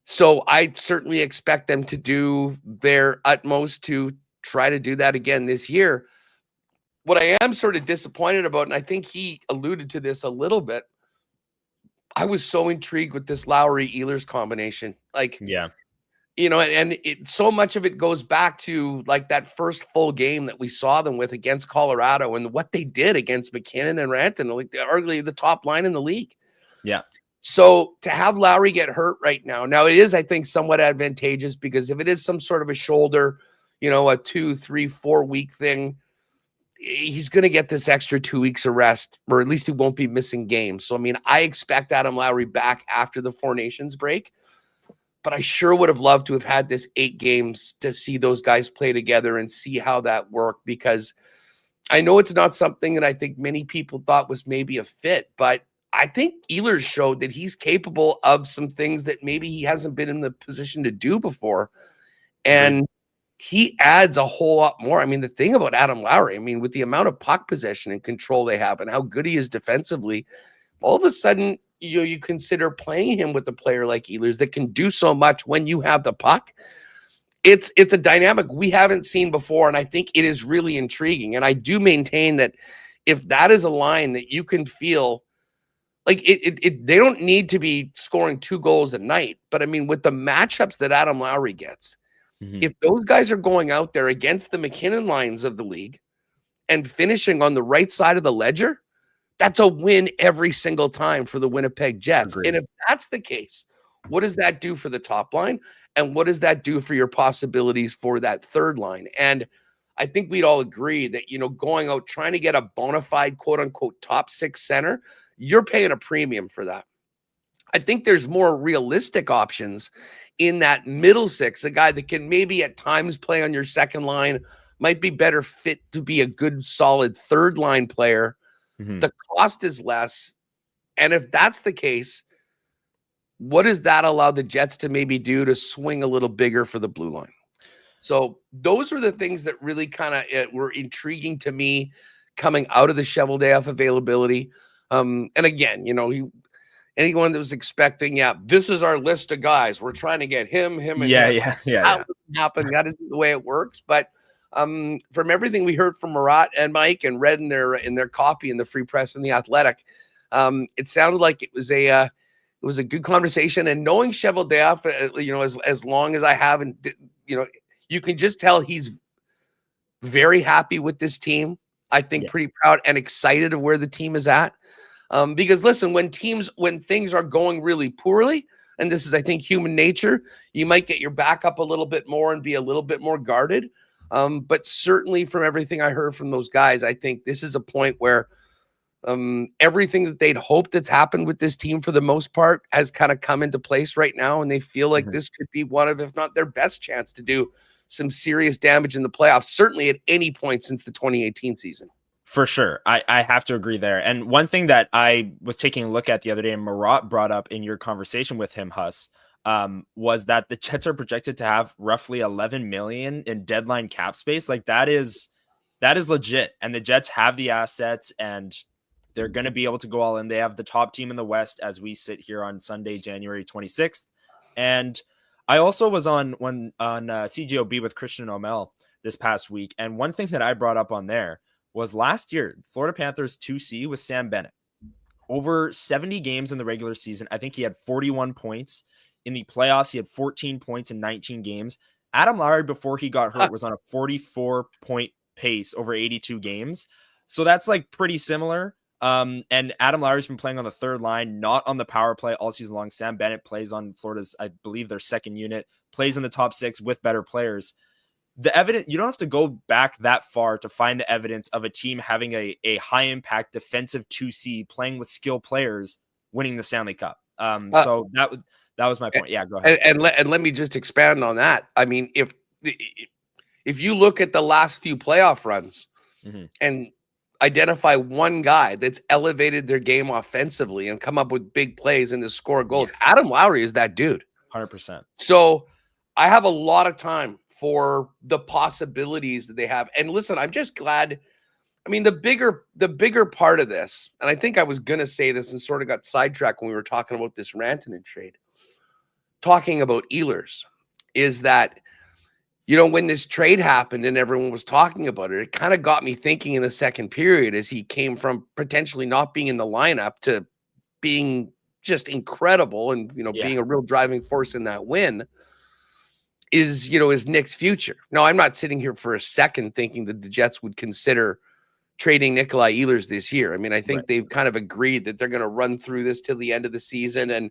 So I certainly expect them to do their utmost to try to do that again this year. What I am sort of disappointed about, and I think he alluded to this a little bit, I was so intrigued with this Lowry-Ehlers combination. And so much of it goes back to like that first full game that we saw them with against Colorado and what they did against McKinnon and Rantanen, like arguably the top line in the league. Yeah. So to have Lowry get hurt right now it is, I think, somewhat advantageous, because if it is some sort of a shoulder, a 2, 3, 4 week thing, he's going to get this extra 2 weeks of rest, or at least he won't be missing games. So, I mean, I expect Adam Lowry back after the Four Nations break. but I sure would have loved to have had this 8 games to see those guys play together and see how that worked, because I know it's not something that I think many people thought was maybe a fit, but I think Ehlers showed that he's capable of some things that maybe he hasn't been in the position to do before. And he adds a whole lot more. I mean, the thing about Adam Lowry, I mean, with the amount of puck possession and control they have and how good he is defensively, all of a sudden, you consider playing him with a player like Ehlers that can do so much when you have the puck. It's a dynamic we haven't seen before, and I think it is really intriguing. And I do maintain that if that is a line that you can feel like they don't need to be scoring 2 goals a night, but I mean, with the matchups that Adam Lowry gets, if those guys are going out there against the McKinnon lines of the league and finishing on the right side of the ledger, that's a win every single time for the Winnipeg Jets.
Agreed.
And if that's the case, what does that do for the top line? And what does that do for your possibilities for that third line? And I think we'd all agree that, going out trying to get a bona fide, quote unquote, top 6 center, you're paying a premium for that. I think there's more realistic options in that middle 6, a guy that can maybe at times play on your second line, might be better fit to be a good, solid third line player. The cost is less. And if that's the case, what does that allow the Jets to maybe do to swing a little bigger for the blue line? So those were the things that really kind of were intriguing to me coming out of the Cheveldayoff availability. And again, anyone that was expecting, this is our list of guys, we're trying to get him, and him.
Yeah.
That doesn't happen. That isn't the way it works. But from everything we heard from Murat and Mike and read in their copy in the Free Press and the Athletic, it sounded like it was a good conversation. And knowing Cheveldayoff, as long as I have, and you can just tell he's very happy with this team. I think pretty proud and excited of where the team is at. Because listen, when things are going really poorly, and this is, I think, human nature, you might get your back up a little bit more and be a little bit more guarded. But certainly from everything I heard from those guys, I think this is a point where everything that they'd hoped that's happened with this team for the most part has kind of come into place right now. And they feel like this could be one of, if not their best chance to do some serious damage in the playoffs, certainly at any point since the 2018 season.
For sure. I have to agree there. And one thing that I was taking a look at the other day, and Murat brought up in your conversation with him, Huss, was that the Jets are projected to have roughly 11 million in deadline cap space. Like that is legit. And the Jets have the assets, and they're going to be able to go all in. They have the top team in the West as we sit here on Sunday, January 26th. And I also was on CGOB with Christian O'Mel this past week. And one thing that I brought up on there was last year, Florida Panthers 2C was Sam Bennett. Over 70 games in the regular season, I think he had 41 points. In the playoffs, he had 14 points in 19 games. Adam Lowry, before he got hurt, was on a 44-point pace over 82 games. So that's like pretty similar. And Adam Lowry's been playing on the third line, not on the power play all season long. Sam Bennett plays on Florida's, I believe, their second unit, plays in the top 6 with better players. The evidence, you don't have to go back that far to find the evidence of a team having a high impact defensive 2C playing with skilled players winning the Stanley Cup. So that was my point. Yeah, go ahead.
And let me just expand on that. I mean, if you look at the last few playoff runs and identify one guy that's elevated their game offensively and come up with big plays and to score goals, Adam Lowry is that dude.
100%.
So I have a lot of time for the possibilities that they have. And listen, I'm just glad. I mean, the bigger part of this, and I think I was going to say this and sort of got sidetracked when we were talking about this Rantanen trade, talking about Ehlers, is that, when this trade happened and everyone was talking about it, it kind of got me thinking in the second period as he came from potentially not being in the lineup to being just incredible and, being a real driving force in that win. Is Nick's future. Now, I'm not sitting here for a second thinking that the Jets would consider trading Nikolai Ehlers this year. I mean, I think they've kind of agreed that they're going to run through this till the end of the season, and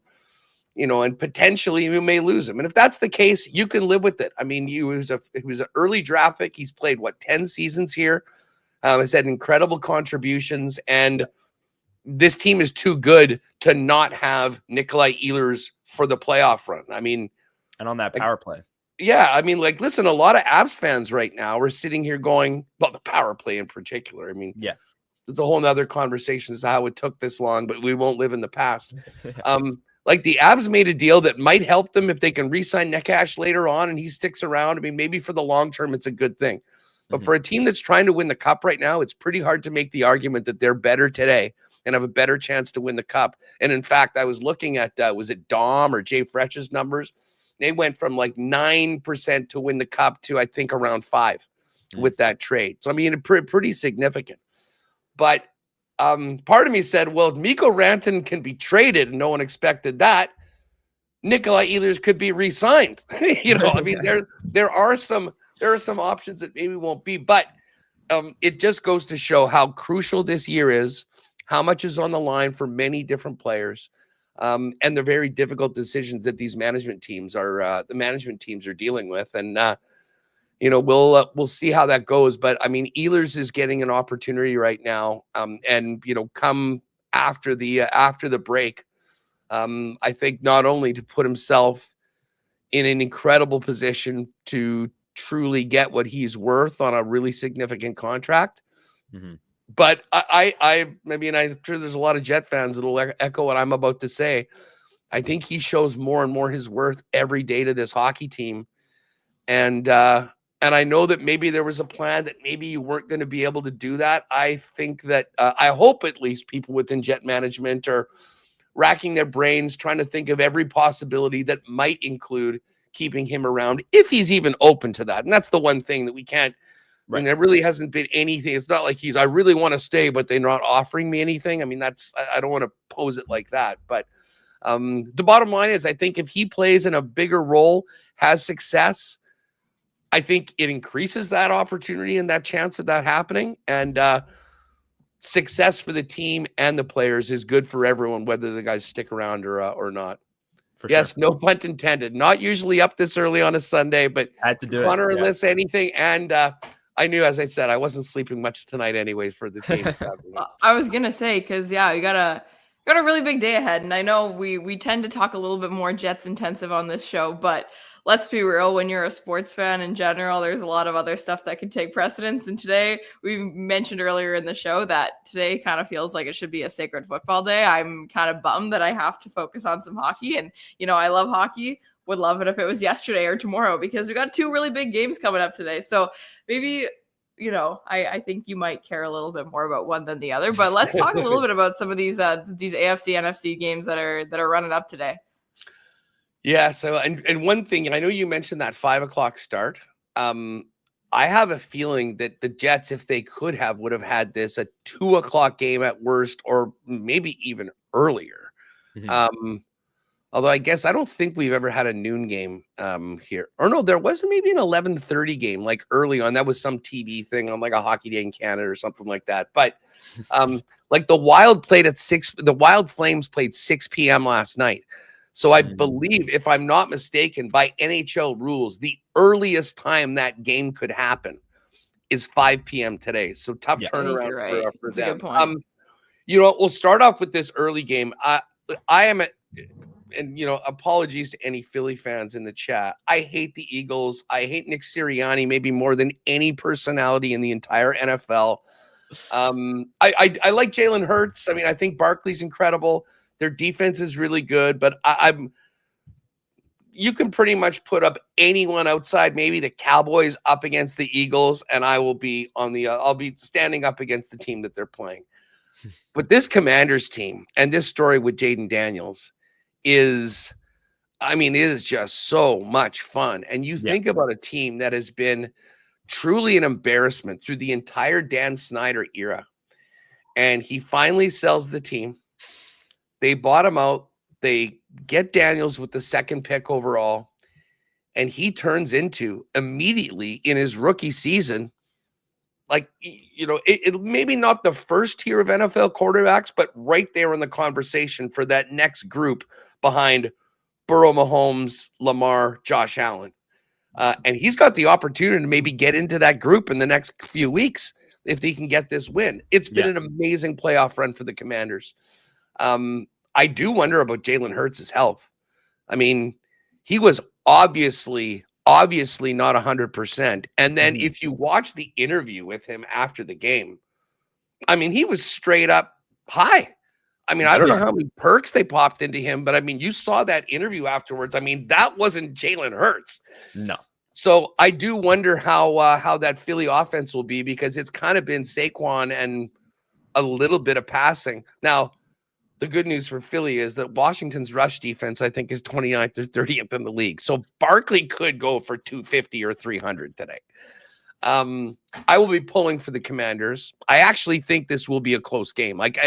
and potentially you may lose him. And if that's the case, you can live with it. I mean, he was an early draft pick. He's played 10 seasons here. Has had incredible contributions, and this team is too good to not have Nikolai Ehlers for the playoff run. I mean,
And on that power play.
Yeah, I mean, like, listen, a lot of Avs fans right now are sitting here going, well, the power play in particular. I mean,
yeah,
it's a whole nother conversation as to how it took this long, but we won't live in the past. Like, the Avs made a deal that might help them if they can re-sign Necas later on and he sticks around. I mean, maybe for the long term, it's a good thing. But for a team that's trying to win the cup right now, it's pretty hard to make the argument that they're better today and have a better chance to win the cup. And in fact, I was looking at, was it Dom or Jay Fresh's numbers? They went from like 9% to win the cup to, I think, around 5% with that trade. So, I mean, pretty significant. But part of me said, well, if Mikko Rantanen can be traded and no one expected that, Nikolai Ehlers could be re-signed. I mean, there are some options that maybe won't be, but it just goes to show how crucial this year is, how much is on the line for many different players. And the very difficult decisions that these management teams are dealing with. And, we'll see how that goes. But I mean, Ehlers is getting an opportunity right now. And, come after the break, I think not only to put himself in an incredible position to truly get what he's worth on a really significant contract. But I mean, I'm sure there's a lot of Jet fans that will echo what I'm about to say. I think he shows more and more his worth every day to this hockey team. And I know that maybe there was a plan that maybe you weren't going to be able to do that. I think that I hope at least people within Jet management are racking their brains, trying to think of every possibility that might include keeping him around if he's even open to that. And that's the one thing that we can't. Right. And there really hasn't been anything. It's not like I really want to stay, but they're not offering me anything. I mean, I don't want to pose it like that. But the bottom line is, I think if he plays in a bigger role, has success, I think it increases that opportunity and that chance of that happening. And success for the team and the players is good for everyone, whether the guys stick around or not. Yes, sure. No pun intended. Not usually up this early on a Sunday, but
had to do
Connor
it.
And Lyss, anything. And I knew, as I said, I wasn't sleeping much tonight anyways for the team.
I was going to say, because, you got a really big day ahead. And I know we tend to talk a little bit more Jets intensive on this show, but let's be real, when you're a sports fan in general, there's a lot of other stuff that can take precedence. And today, we mentioned earlier in the show that today kind of feels like it should be a sacred football day. I'm kind of bummed that I have to focus on some hockey. And, I love hockey. Would love it if it was yesterday or tomorrow, because we got 2 really big games coming up today. So maybe, I think you might care a little bit more about one than the other. But let's talk a little bit about some of these AFC, NFC games that are running up today.
Yeah. So, and one thing, I know you mentioned that 5:00 start. I have a feeling that the Jets, if they could have, would have had this a 2:00 game at worst, or maybe even earlier. Although I guess I don't think we've ever had a noon game here. Or no, there was maybe an 11:30 game like early on. That was some TV thing on like a hockey day in Canada or something like that. But like the Wild played at 6. The Wild Flames played 6 p.m. last night. So I believe, if I'm not mistaken, by NHL rules, the earliest time that game could happen is 5 p.m. today. So tough turnaround for them.
Good point.
We'll start off with this early game. And apologies to any Philly fans in the chat. I hate the Eagles. I hate Nick Sirianni maybe more than any personality in the entire NFL. I like Jalen Hurts. I mean, I think Barkley's incredible. Their defense is really good, but you can pretty much put up anyone outside maybe the Cowboys up against the Eagles, and I will be I'll be standing up against the team that they're playing. But this Commanders team and this story with Jaden Daniels is just so much fun. And you think about a team that has been truly an embarrassment through the entire Dan Snyder era. And he finally sells the team. They bought him out. They get Daniels with the 2nd pick overall. And he turns into immediately in his rookie season, like, it maybe not the first tier of NFL quarterbacks, but right there in the conversation for that next group behind Burrow, Mahomes, Lamar, Josh Allen. And he's got the opportunity to maybe get into that group in the next few weeks if they can get this win. It's been an amazing playoff run for the Commanders. I do wonder about Jalen Hurts' health. I mean, he was obviously not 100%. And then if you watch the interview with him after the game, I mean, he was straight up high. I mean, I don't know how many perks they popped into him, but I mean, you saw that interview afterwards. I mean, that wasn't Jalen Hurts.
No.
So I do wonder how that Philly offense will be, because it's kind of been Saquon and a little bit of passing. Now, the good news for Philly is that Washington's rush defense, I think, is 29th or 30th in the league. So Barkley could go for 250 or 300 today. I will be pulling for the Commanders. I actually think this will be a close game. Like,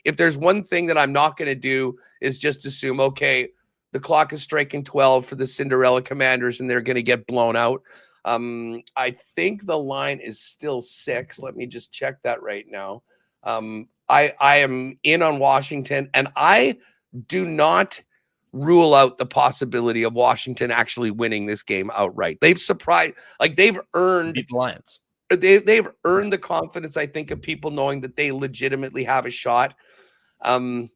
if there's one thing that I'm not going to do is just assume, okay, the clock is striking 12 for the Cinderella Commanders and they're going to get blown out. I think the line is still 6. Let me just check that right now. I am in on Washington, and I do not rule out the possibility of Washington actually winning this game outright. They've surprised, like they've earned
Beat the Lions.
They've earned the confidence, I think, of people knowing that they legitimately have a shot. Now,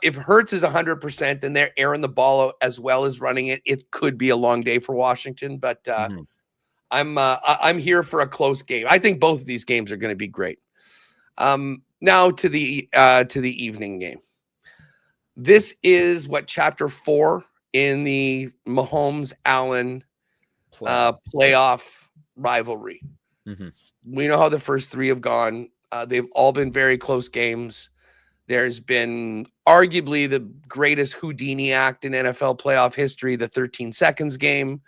if Hurts is 100% and they're airing the ball out as well as running it, it could be a long day for Washington. But I'm here for a close game. I think both of these games are going to be great. Now to the evening game. This is what chapter 4 in the Mahomes-Allen playoff rivalry. We know how the first 3 have gone. They've all been very close games. There's been arguably the greatest Houdini act in NFL playoff history, the 13 seconds game.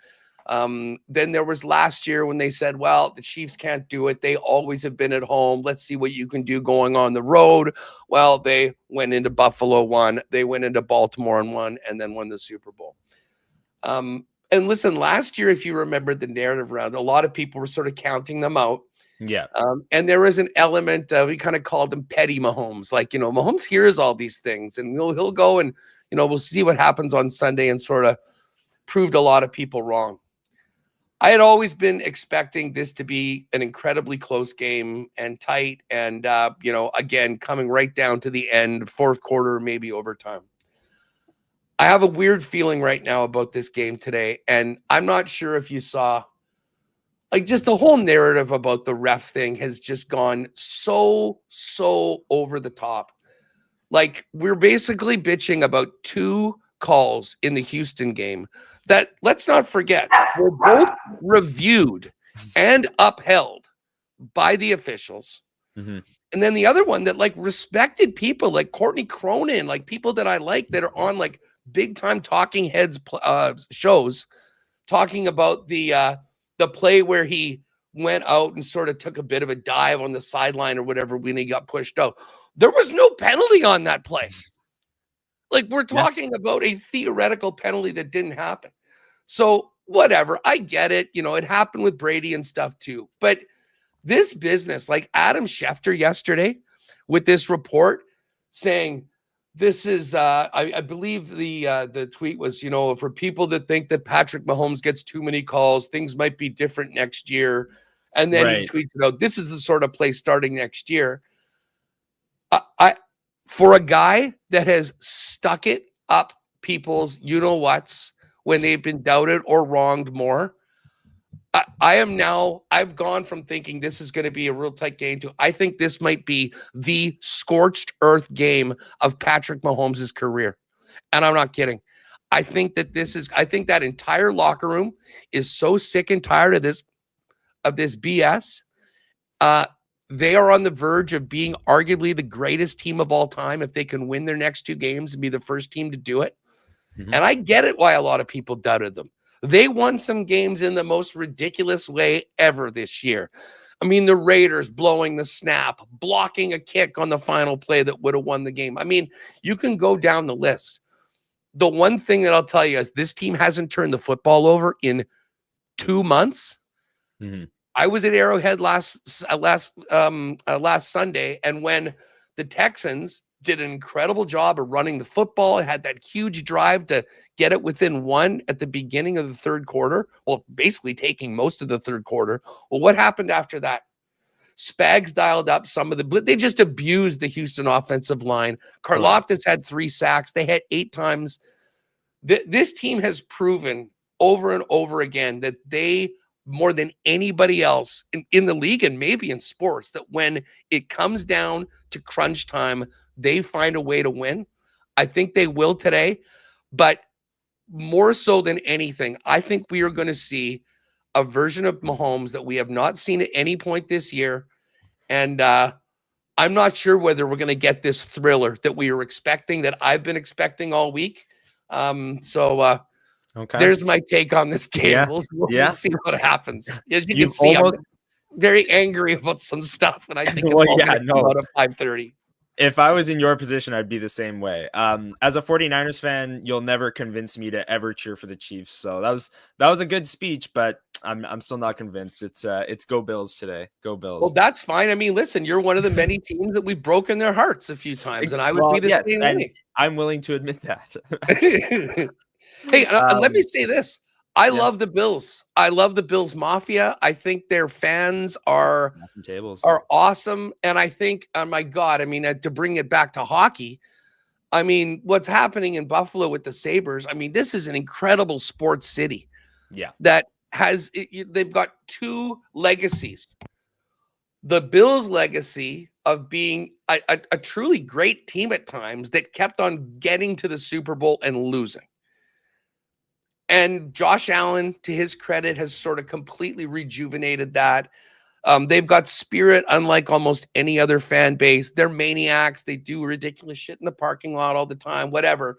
Then there was last year when they said, well, the Chiefs can't do it. They always have been at home. Let's see what you can do going on the road. Well, they went into Buffalo, won. They went into Baltimore and won, and then won the Super Bowl. And listen, last year, if you remember the narrative around, a lot of people were sort of counting them out.
Yeah.
And there was an element of, we kind of called him petty Mahomes. Like, you know, Mahomes hears all these things and he'll go and, you know, we'll see what happens on Sunday, and sort of proved a lot of people wrong. I had always been expecting this to be an incredibly close game and tight. And, you know, again, coming right down to the end, fourth quarter, maybe overtime. I have a weird feeling right now about this game today. And I'm not sure if you saw, like, just the whole narrative about the ref thing has just gone so over the top. Like, we're basically bitching about 2 calls in the Houston game that, let's not forget, were both reviewed and upheld by the officials. And then the other one that, like, respected people like Courtney Cronin, like people that I like that are on like big time talking heads shows, talking about the play where he went out and sort of took a bit of a dive on the sideline or whatever when he got pushed out. There was no penalty on that play. Like, we're talking about a theoretical penalty that didn't happen. So whatever, I get it. You know, it happened with Brady and stuff too. But this business, like Adam Schefter yesterday with this report saying this is, I believe the tweet was, you know, for people that think that Patrick Mahomes gets too many calls, things might be different next year. And then he tweets out, this is the sort of play starting next year. For a guy that has stuck it up people's you-know-whats when they've been doubted or wronged more, I've gone from thinking this is going to be a real tight game to, I think this might be the scorched earth game of Patrick Mahomes' career. And I'm not kidding. I think that entire locker room is so sick and tired of this BS. They are on the verge of being arguably the greatest team of all time if they can win their next 2 games and be the first team to do it. And I get it why a lot of people doubted them. They won some games in the most ridiculous way ever this year. I mean, the Raiders blowing the snap, blocking a kick on the final play that would have won the game. I mean, you can go down the list. The one thing that I'll tell you is this team hasn't turned the football over in 2 months. I was at Arrowhead last Sunday, and when the Texans did an incredible job of running the football, it had that huge drive to get it within 1 at the beginning of the third quarter. Well, basically taking most of the third quarter. Well, what happened after that? Spags dialed up some of they just abused the Houston offensive line. Karlaftis had 3 sacks. They had 8 times. This team has proven over and over again that they, more than anybody else in the league and maybe in sports, that when it comes down to crunch time, they find a way to win. I think they will today, but more so than anything, I think we are going to see a version of Mahomes that we have not seen at any point this year. And I'm not sure whether we're going to get this thriller that we were expecting, that I've been expecting all week.
Okay.
There's my take on this game.
Yeah.
We'll see what happens. As you
You've
can see,
almost-
I'm very angry about some stuff, and I think it's
Well,
all
yeah,
going to
no.
come out at 5:30.
If I was in your position, I'd be the same way. As a 49ers fan, you'll never convince me to ever cheer for the Chiefs. So that was a good speech, but I'm still not convinced. It's go Bills today. Go Bills.
Well, that's fine. I mean, listen, you're one of the many teams that we've broken their hearts a few times, and I would be the
yes,
same
and
way.
I'm willing to admit that.
Hey, let me say this. I
yeah.
love the Bills. I love the Bills Mafia. I think their fans are awesome. And I think, oh my God, I mean, to bring it back to hockey, I mean, what's happening in Buffalo with the Sabres, I mean, this is an incredible sports city.
Yeah.
That they've got two legacies. The Bills legacy of being a truly great team at times that kept on getting to the Super Bowl and losing. And Josh Allen, to his credit, has sort of completely rejuvenated that. They've got spirit, unlike almost any other fan base. They're maniacs. They do ridiculous shit in the parking lot all the time, whatever.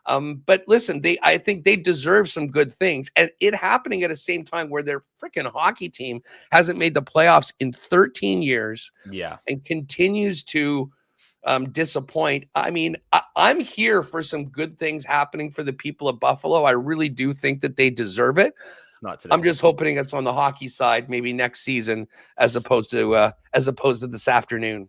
But listen, I think they deserve some good things. And it happening at the same time where their freaking hockey team hasn't made the playoffs in 13 years.
Yeah.
And continues to disappoint. I mean, I'm here for some good things happening for the people of Buffalo. I really do think that they deserve it.
Not today.
I'm just hoping it's on the hockey side, maybe next season, as opposed to this afternoon.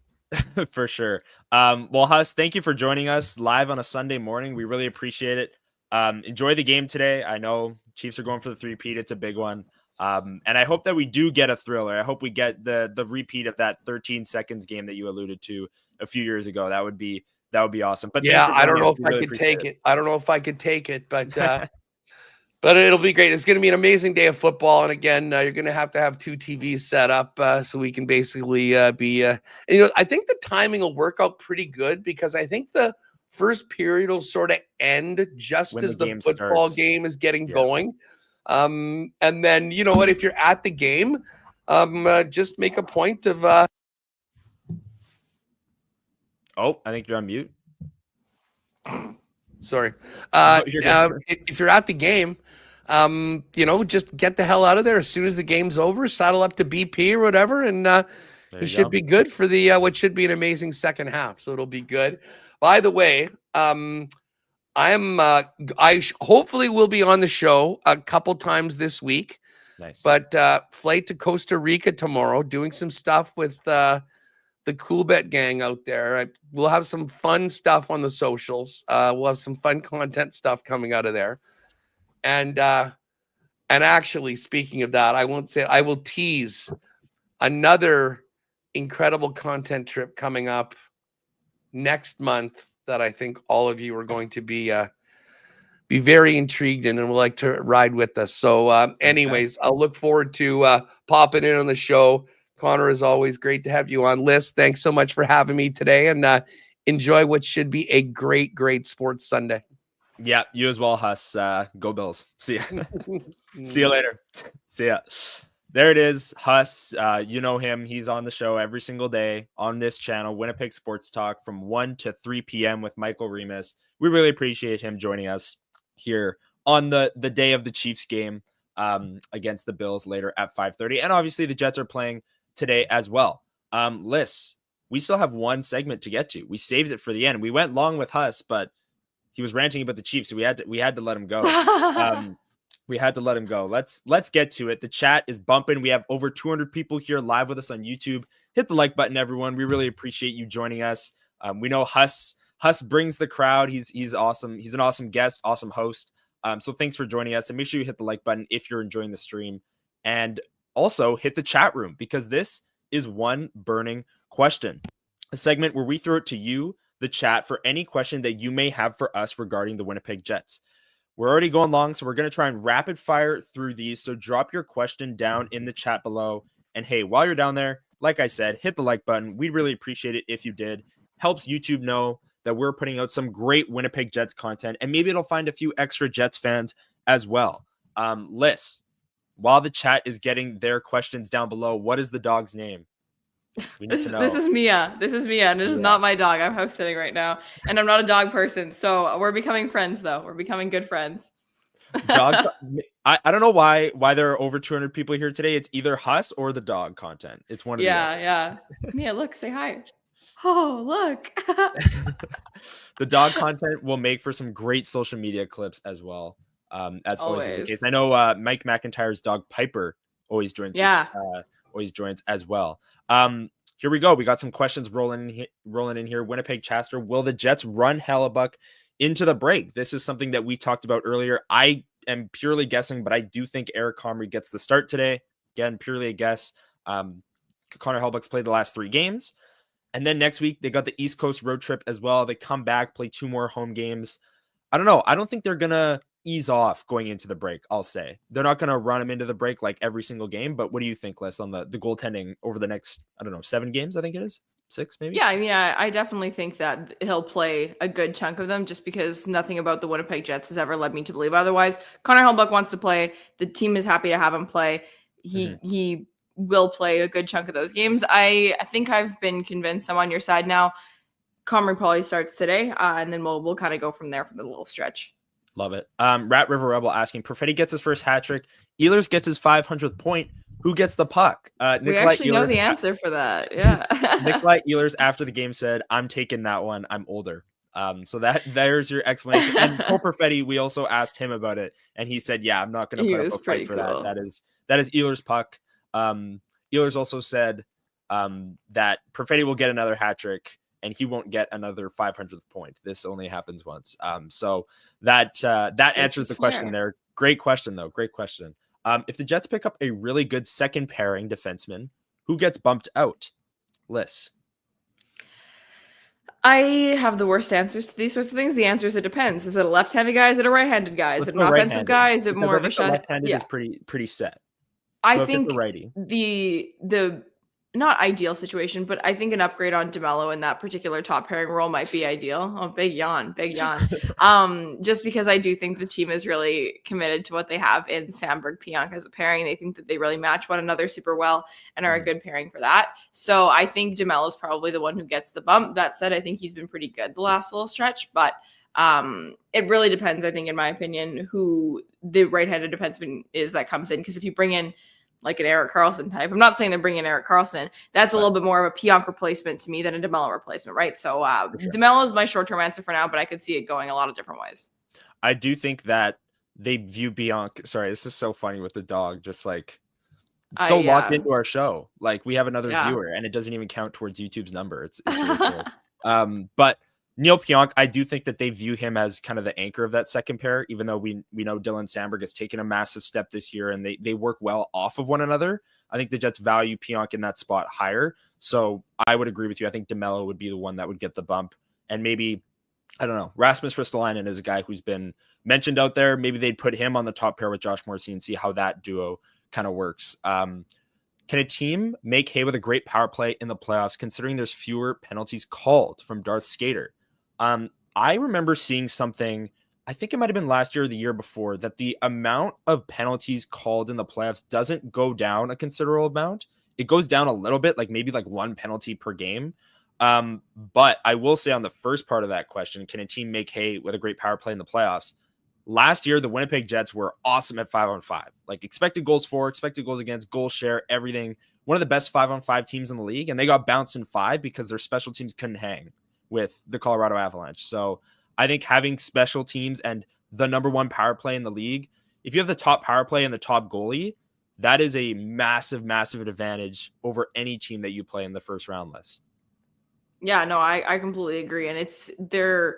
For sure. Well, Huss, thank you for joining us live on a Sunday morning. We really appreciate it. Enjoy the game today. I know Chiefs are going for the 3-peat. It's a big one. And I hope that we do get a thriller. I hope we get the repeat of that 13 seconds game that you alluded to a few years ago. That would be awesome. But
yeah, I don't know if I could take it. I don't know if I could take it, but but it'll be great. It's going to be an amazing day of football. And again, you're going to have two TVs set up so we can basically be. I think the timing will work out pretty good because I think the first period will sort of end just as the football game is getting going. And then, you know what, if you're at the game, just make a point of
Oh, I think you're on mute.
Sorry. If you're at the game, just get the hell out of there as soon as the game's over, saddle up to BP or whatever, and you should be good for the what should be an amazing second half. So it'll be good. By the way, I hopefully will be on the show a couple times this week.
Nice.
But flight to Costa Rica tomorrow, doing some stuff with the Cool Bet gang out there. We'll have some fun stuff on the socials. We'll have some fun content stuff coming out of there. And actually, speaking of that, I will tease another incredible content trip coming up next month that I think all of you are going to be very intrigued in and would like to ride with us. So anyways, I'll look forward to popping in on the show. Connor, as always, great to have you on. Lyss, thanks so much for having me today, and enjoy what should be a great, great sports Sunday.
Yeah, you as well, Huss. Go Bills. See ya. See you later. See ya. There it is, Huss. You know him. He's on the show every single day on this channel, Winnipeg Sports Talk, from 1 to 3 p.m. with Michael Remus. We really appreciate him joining us here on the day of the Chiefs game against the Bills later at 5:30. And obviously the Jets are playing today as well. Lyss, we still have one segment to get to. We saved it for the end. We went long with Huss, but he was ranting about the Chiefs, so we had to let him go. We had to let him go. Let's get to it. The chat is bumping. We have over 200 people here live with us on YouTube. Hit the like button, everyone. We really appreciate you joining us. We know Huss brings the crowd. He's awesome. He's an awesome guest, awesome host. So thanks for joining us, and make sure you hit the like button if you're enjoying the stream, and also hit the chat room, because this is one burning question, a segment where we throw it to you, the chat, for any question that you may have for us regarding the Winnipeg Jets. We're already going long, so we're going to try and rapid fire through these. So drop your question down in the chat below. And hey, while you're down there, like I said, hit the like button. We'd really appreciate it if you did. Helps YouTube know that we're putting out some great Winnipeg Jets content, and maybe it'll find a few extra Jets fans as well. Lyss, while the chat is getting their questions down below, what is the dog's name? We need to know.
This is Mia. This is Mia, and it is not my dog. I'm house sitting right now, and I'm not a dog person. So we're becoming friends, though. We're becoming good friends.
Dog. I don't know why there are over 200 people here today. It's either us or the dog content. It's one of the other.
Yeah. Mia, look, say hi. Oh, look.
The dog content will make for some great social media clips as well. As always is the case. I know Mike McIntyre's dog Piper always joins. Always joins as well. Here we go. We got some questions rolling in here. Winnipeg Chaster, will the Jets run Hrabchak into the break? This is something that we talked about earlier. I am purely guessing, but I do think Eric Comrie gets the start today. Again, purely a guess. Connor Hrabchak's played the last 3 games. And then next week, they got the East Coast road trip as well. They come back, play 2 more home games. I don't know. I don't think they're going to ease off going into the break, I'll say. They're not going to run him into the break like every single game. But what do you think, Lyss, on the goaltending over the next, 7 games, I think it is? 6, maybe?
Yeah, I mean, I definitely think that he'll play a good chunk of them just because nothing about the Winnipeg Jets has ever led me to believe otherwise. Connor Hrabchak wants to play. The team is happy to have him play. He will play a good chunk of those games. I think I've been convinced I'm on your side now. Comrie probably starts today, and then we'll kind of go from there for the little stretch.
Love it. Rat River Rebel asking, Perfetti gets his first hat trick. Ehlers gets his 500th point. Who gets the puck?
We actually know the answer for that. Yeah.
Nikolai Ehlers after the game said, I'm taking that one. I'm older. So there's your explanation. And Cole Perfetti, we also asked him about it. And he said, yeah, I'm not going to put up a fight for that. That is Ehlers' puck. Ehlers also said that Perfetti will get another hat trick and he won't get another 500th point. This only happens once. So that answers the question there. Great question, though. Great question. If the Jets pick up a really good second pairing defenseman, who gets bumped out? Lyss.
I have the worst answers to these sorts of things. The answer is it depends. Is it a left-handed guy? Is it a right-handed guy? Is it an offensive guy? Is it more of a shot?
Left-handed is pretty set.
I think the not ideal situation, but I think an upgrade on DeMello in that particular top pairing role might be ideal. Oh, big yawn. Just because I do think the team is really committed to what they have in Samberg Pionk as a pairing. They think that they really match one another super well and are a good pairing for that. So I think DeMello is probably the one who gets the bump. That said, I think he's been pretty good the last little stretch, but it really depends, I think, in my opinion, who the right-handed defenseman is that comes in. Because if you bring in like an Erik Karlsson type. I'm not saying they're bringing Erik Karlsson. That's a little bit more of a Pionk replacement to me than a DeMello replacement, right? So DeMello is my short-term answer for now, but I could see it going a lot of different ways.
I do think that they view Pionk. Sorry, this is so funny with the dog. Just like so locked into our show. Like we have another viewer, and it doesn't even count towards YouTube's number. It's ridiculous. But Neil Pionk, I do think that they view him as kind of the anchor of that second pair, even though we know Dylan Samberg has taken a massive step this year and they work well off of one another. I think the Jets value Pionk in that spot higher. So I would agree with you. I think DeMello would be the one that would get the bump. And maybe, I don't know, Rasmus Ristolainen is a guy who's been mentioned out there. Maybe they'd put him on the top pair with Josh Morrissey and see how that duo kind of works. Can a team make hay with a great power play in the playoffs, considering there's fewer penalties called? From Darth Skater. I remember seeing something, I think it might have been last year or the year before, that the amount of penalties called in the playoffs doesn't go down a considerable amount. It goes down a little bit, like maybe like 1 penalty per game. But I will say on the first part of that question, can a team make hay with a great power play in the playoffs? Last year, the Winnipeg Jets were awesome at 5-on-5, like expected goals for, expected goals against, goal share, everything. One of the best 5-on-5 teams in the league. And they got bounced in 5 because their special teams couldn't hang with the Colorado Avalanche. So I think having special teams and the number 1 power play in the league, if you have the top power play and the top goalie, that is a massive, massive advantage over any team that you play in the first round list.
Yeah, no, I completely agree. And they're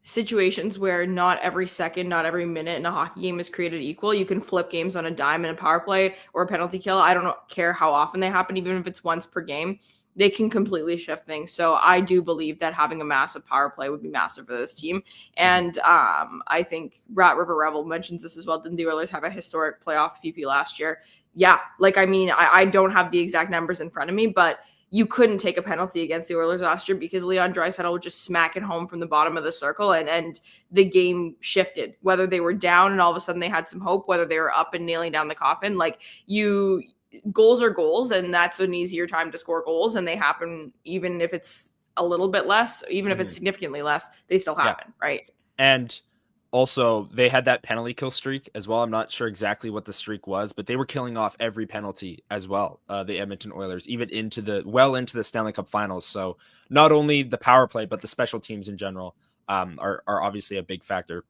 situations where not every second, not every minute in a hockey game is created equal. You can flip games on a dime in a power play or a penalty kill. I don't care how often they happen, even if it's once per game. they can completely shift things. So I do believe that having a massive power play would be massive for this team. And I think Rat River Revel mentions this as well. Didn't the Oilers have a historic playoff PP last year? Yeah. Like, I mean, I don't have the exact numbers in front of me, but you couldn't take a penalty against the Oilers last year because Leon Draisaitl would just smack it home from the bottom of the circle, and the game shifted. Whether they were down and all of a sudden they had some hope, whether they were up and nailing down the coffin, like goals are goals, and that's an easier time to score goals, and they happen even if it's a little bit less, even if it's significantly less, they still happen, right?
And also, they had that penalty kill streak as well. I'm not sure exactly what the streak was, but they were killing off every penalty as well, the Edmonton Oilers, even into the Stanley Cup Finals. So not only the power play, but the special teams in general are obviously a big factor.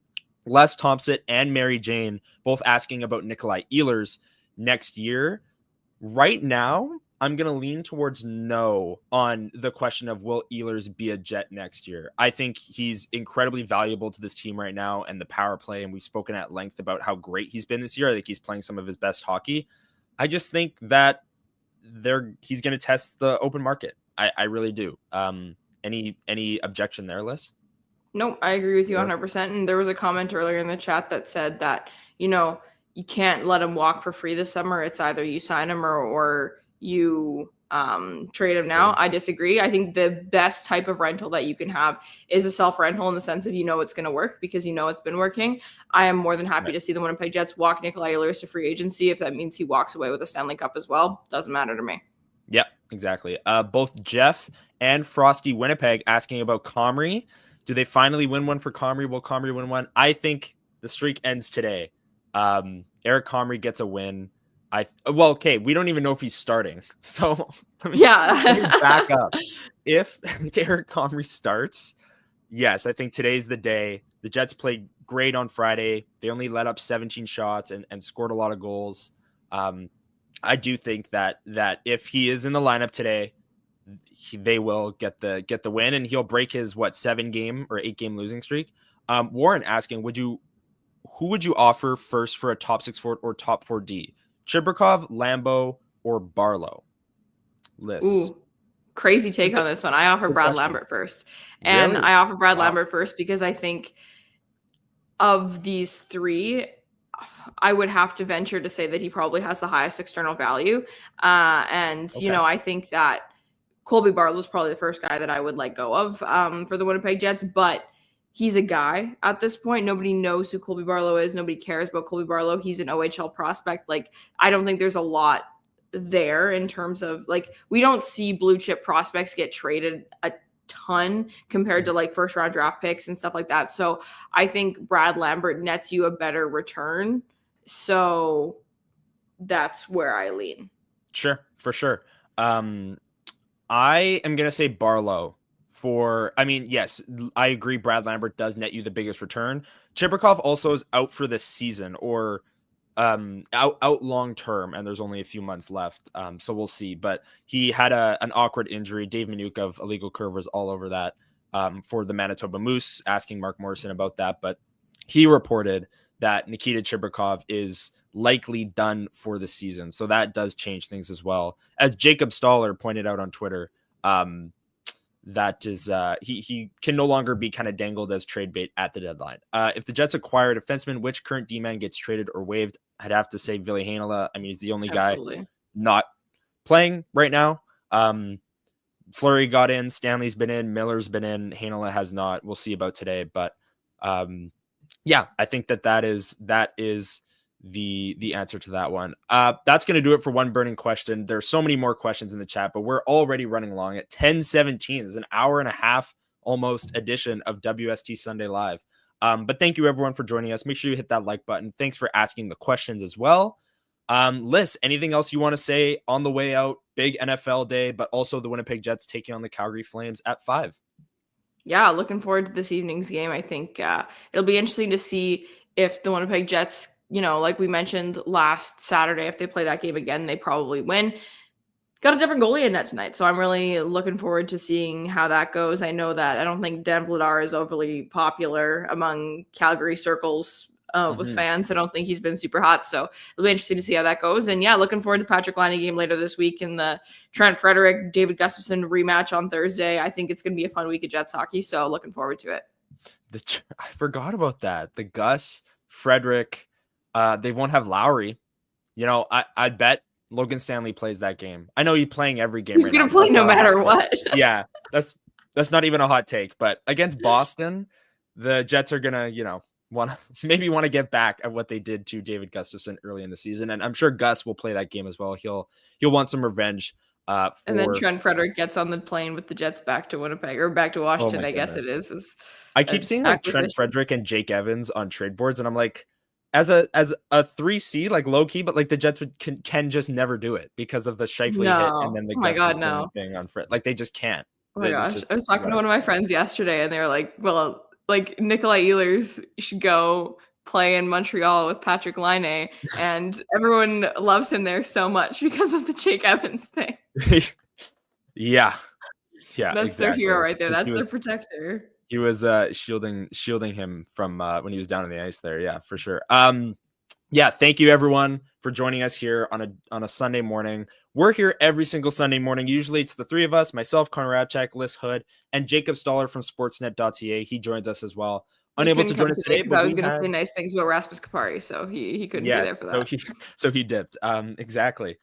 Les Thompson and Mary Jane both asking about Nikolai Ehlers next year. Right now, I'm going to lean towards no on the question of will Ehlers be a Jet next year. I think he's incredibly valuable to this team right now and the power play, and we've spoken at length about how great he's been this year. I think he's playing some of his best hockey. I just think that he's going to test the open market. I really do. Any objection there, Lyss?
No, I agree with you 100%. And there was a comment earlier in the chat that said that, you can't let him walk for free this summer. It's either you sign him or you trade him now. I disagree. I think the best type of rental that you can have is a self-rental in the sense of it's going to work because it's been working. I am more than happy to see the Winnipeg Jets walk Nikolai Ehlers to free agency. If that means he walks away with a Stanley Cup as well, doesn't matter to me.
Yep, exactly. Both Jeff and Frosty Winnipeg asking about Comrie. Do they finally win one for Comrie? Will Comrie win one? I think the streak ends today. Eric Comrie gets a win. We don't even know if he's starting. So let me back up. If Eric Comrie starts, yes, I think today's the day. The Jets played great on Friday. They only let up 17 shots and scored a lot of goals. I do think that if he is in the lineup today, they will get the win, and he'll break his 7-game or 8-game losing streak. Warren asking, who would you offer first for a top 6 forward or top 4D? Chibrikov, Lambeau, or Barlow? Lyss.
Ooh, crazy take on this one. I offer Brad Lambert first. And
Really?
I offer Brad Lambert first because I think of these three, I would have to venture to say that he probably has the highest external value. I think that Colby Barlow is probably the first guy that I would let go of for the Winnipeg Jets, but he's a guy at this point. Nobody knows who Colby Barlow is. Nobody cares about Colby Barlow. He's an OHL prospect. Like, I don't think there's a lot there in terms of, we don't see blue chip prospects get traded a ton compared to first round draft picks and stuff like that. So I think Brad Lambert nets you a better return. So that's where I lean.
Sure, for sure. I am going to say Barlow. Yes, I agree. Brad Lambert does net you the biggest return. Chibrikov also is out for this season or out long term, and there's only a few months left. So we'll see. But he had an awkward injury. Dave Minuk of Illegal Curve was all over that for the Manitoba Moose, asking Mark Morrison about that. But he reported that Nikita Chibrikov is likely done for the season. So that does change things as well. As Jacob Stoller pointed out on Twitter, that is he can no longer be kind of dangled as trade bait at the deadline. If the Jets acquire a defenseman, which current D-man gets traded or waived? I'd have to say Ville Heinola. I mean, he's the only guy not playing right now. Fleury got in, Stanley's been in, Miller's been in, Heinola has not. We'll see about today, but I think that is the answer to that one. That's going to do it for one burning question. There's so many more questions in the chat, but we're already running along at 10:17. It's an hour and a half almost edition of WST Sunday Live. But thank you everyone for joining us. Make sure you hit that like button. Thanks for asking the questions as well. Lyss, anything else you want to say on the way out? Big NFL day, but also the Winnipeg Jets taking on the Calgary Flames at 5.
Yeah, looking forward to this evening's game. I think it'll be interesting to see if the Winnipeg Jets, like we mentioned last Saturday, if they play that game again, they probably win. Got a different goalie in net tonight, so I'm really looking forward to seeing how that goes. I know that I don't think Dan Vladar is overly popular among Calgary circles with fans. I don't think he's been super hot. So it'll be interesting to see how that goes. And yeah, looking forward to the Patrick Laine game later this week and the Trent Frederic, David Gustafsson rematch on Thursday. I think it's going to be a fun week of Jets hockey. So looking forward to it.
I forgot about that. The Gus, Frederic, they won't have Lowry. You know, I bet Logan Stanley plays that game. I know he's playing every game.
He's going to play no matter what.
Yeah, that's not even a hot take. But against Boston, the Jets are going to, want to get back at what they did to David Gustafsson early in the season. And I'm sure Gus will play that game as well. He'll want some revenge. And
then Trent Frederic gets on the plane with the Jets back to Winnipeg or back to Washington, I guess it is.
I keep seeing like Trent Frederic and Jake Evans on trade boards, and I'm like, as a 3C, like low key, but like the Jets can just never do it because of the Scheifele hit and then the thing on Fred. Like they just can't.
Oh my gosh. I was talking to one of my friends yesterday and they were like, well, like Nikolai Ehlers should go play in Montreal with Patrick Laine, and everyone loves him there so much because of the Jake Evans thing.
Yeah,
that's their hero right there. That's their protector.
He was shielding him from when he was down on the ice there. Yeah, for sure. Yeah, thank you everyone for joining us here on a Sunday morning. We're here every single Sunday morning. Usually it's the three of us, myself, Hrabchak, Lyss, Houde, and Jacob Stoller from sportsnet.ca. He joins us as well. Unable to join us today
because I was going to say nice things about Rasmus Kupari, so he couldn't be there for that.
So he dipped. Exactly.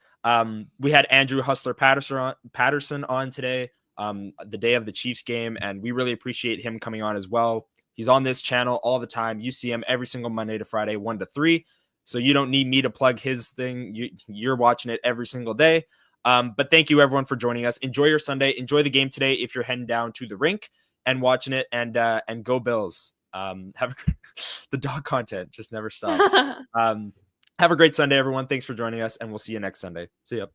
We had Andrew Patterson on today, the day of the Chiefs game, and we really appreciate him coming on as well. He's on this channel all the time. You see him every single Monday to Friday, 1 to 3. So you don't need me to plug his thing. You're watching it every single day. But thank you everyone for joining us. Enjoy your Sunday. Enjoy the game today if you're heading down to the rink and watching it. And go Bills. The dog content just never stops. Have a great Sunday, everyone. Thanks for joining us, and we'll see you next Sunday. See ya.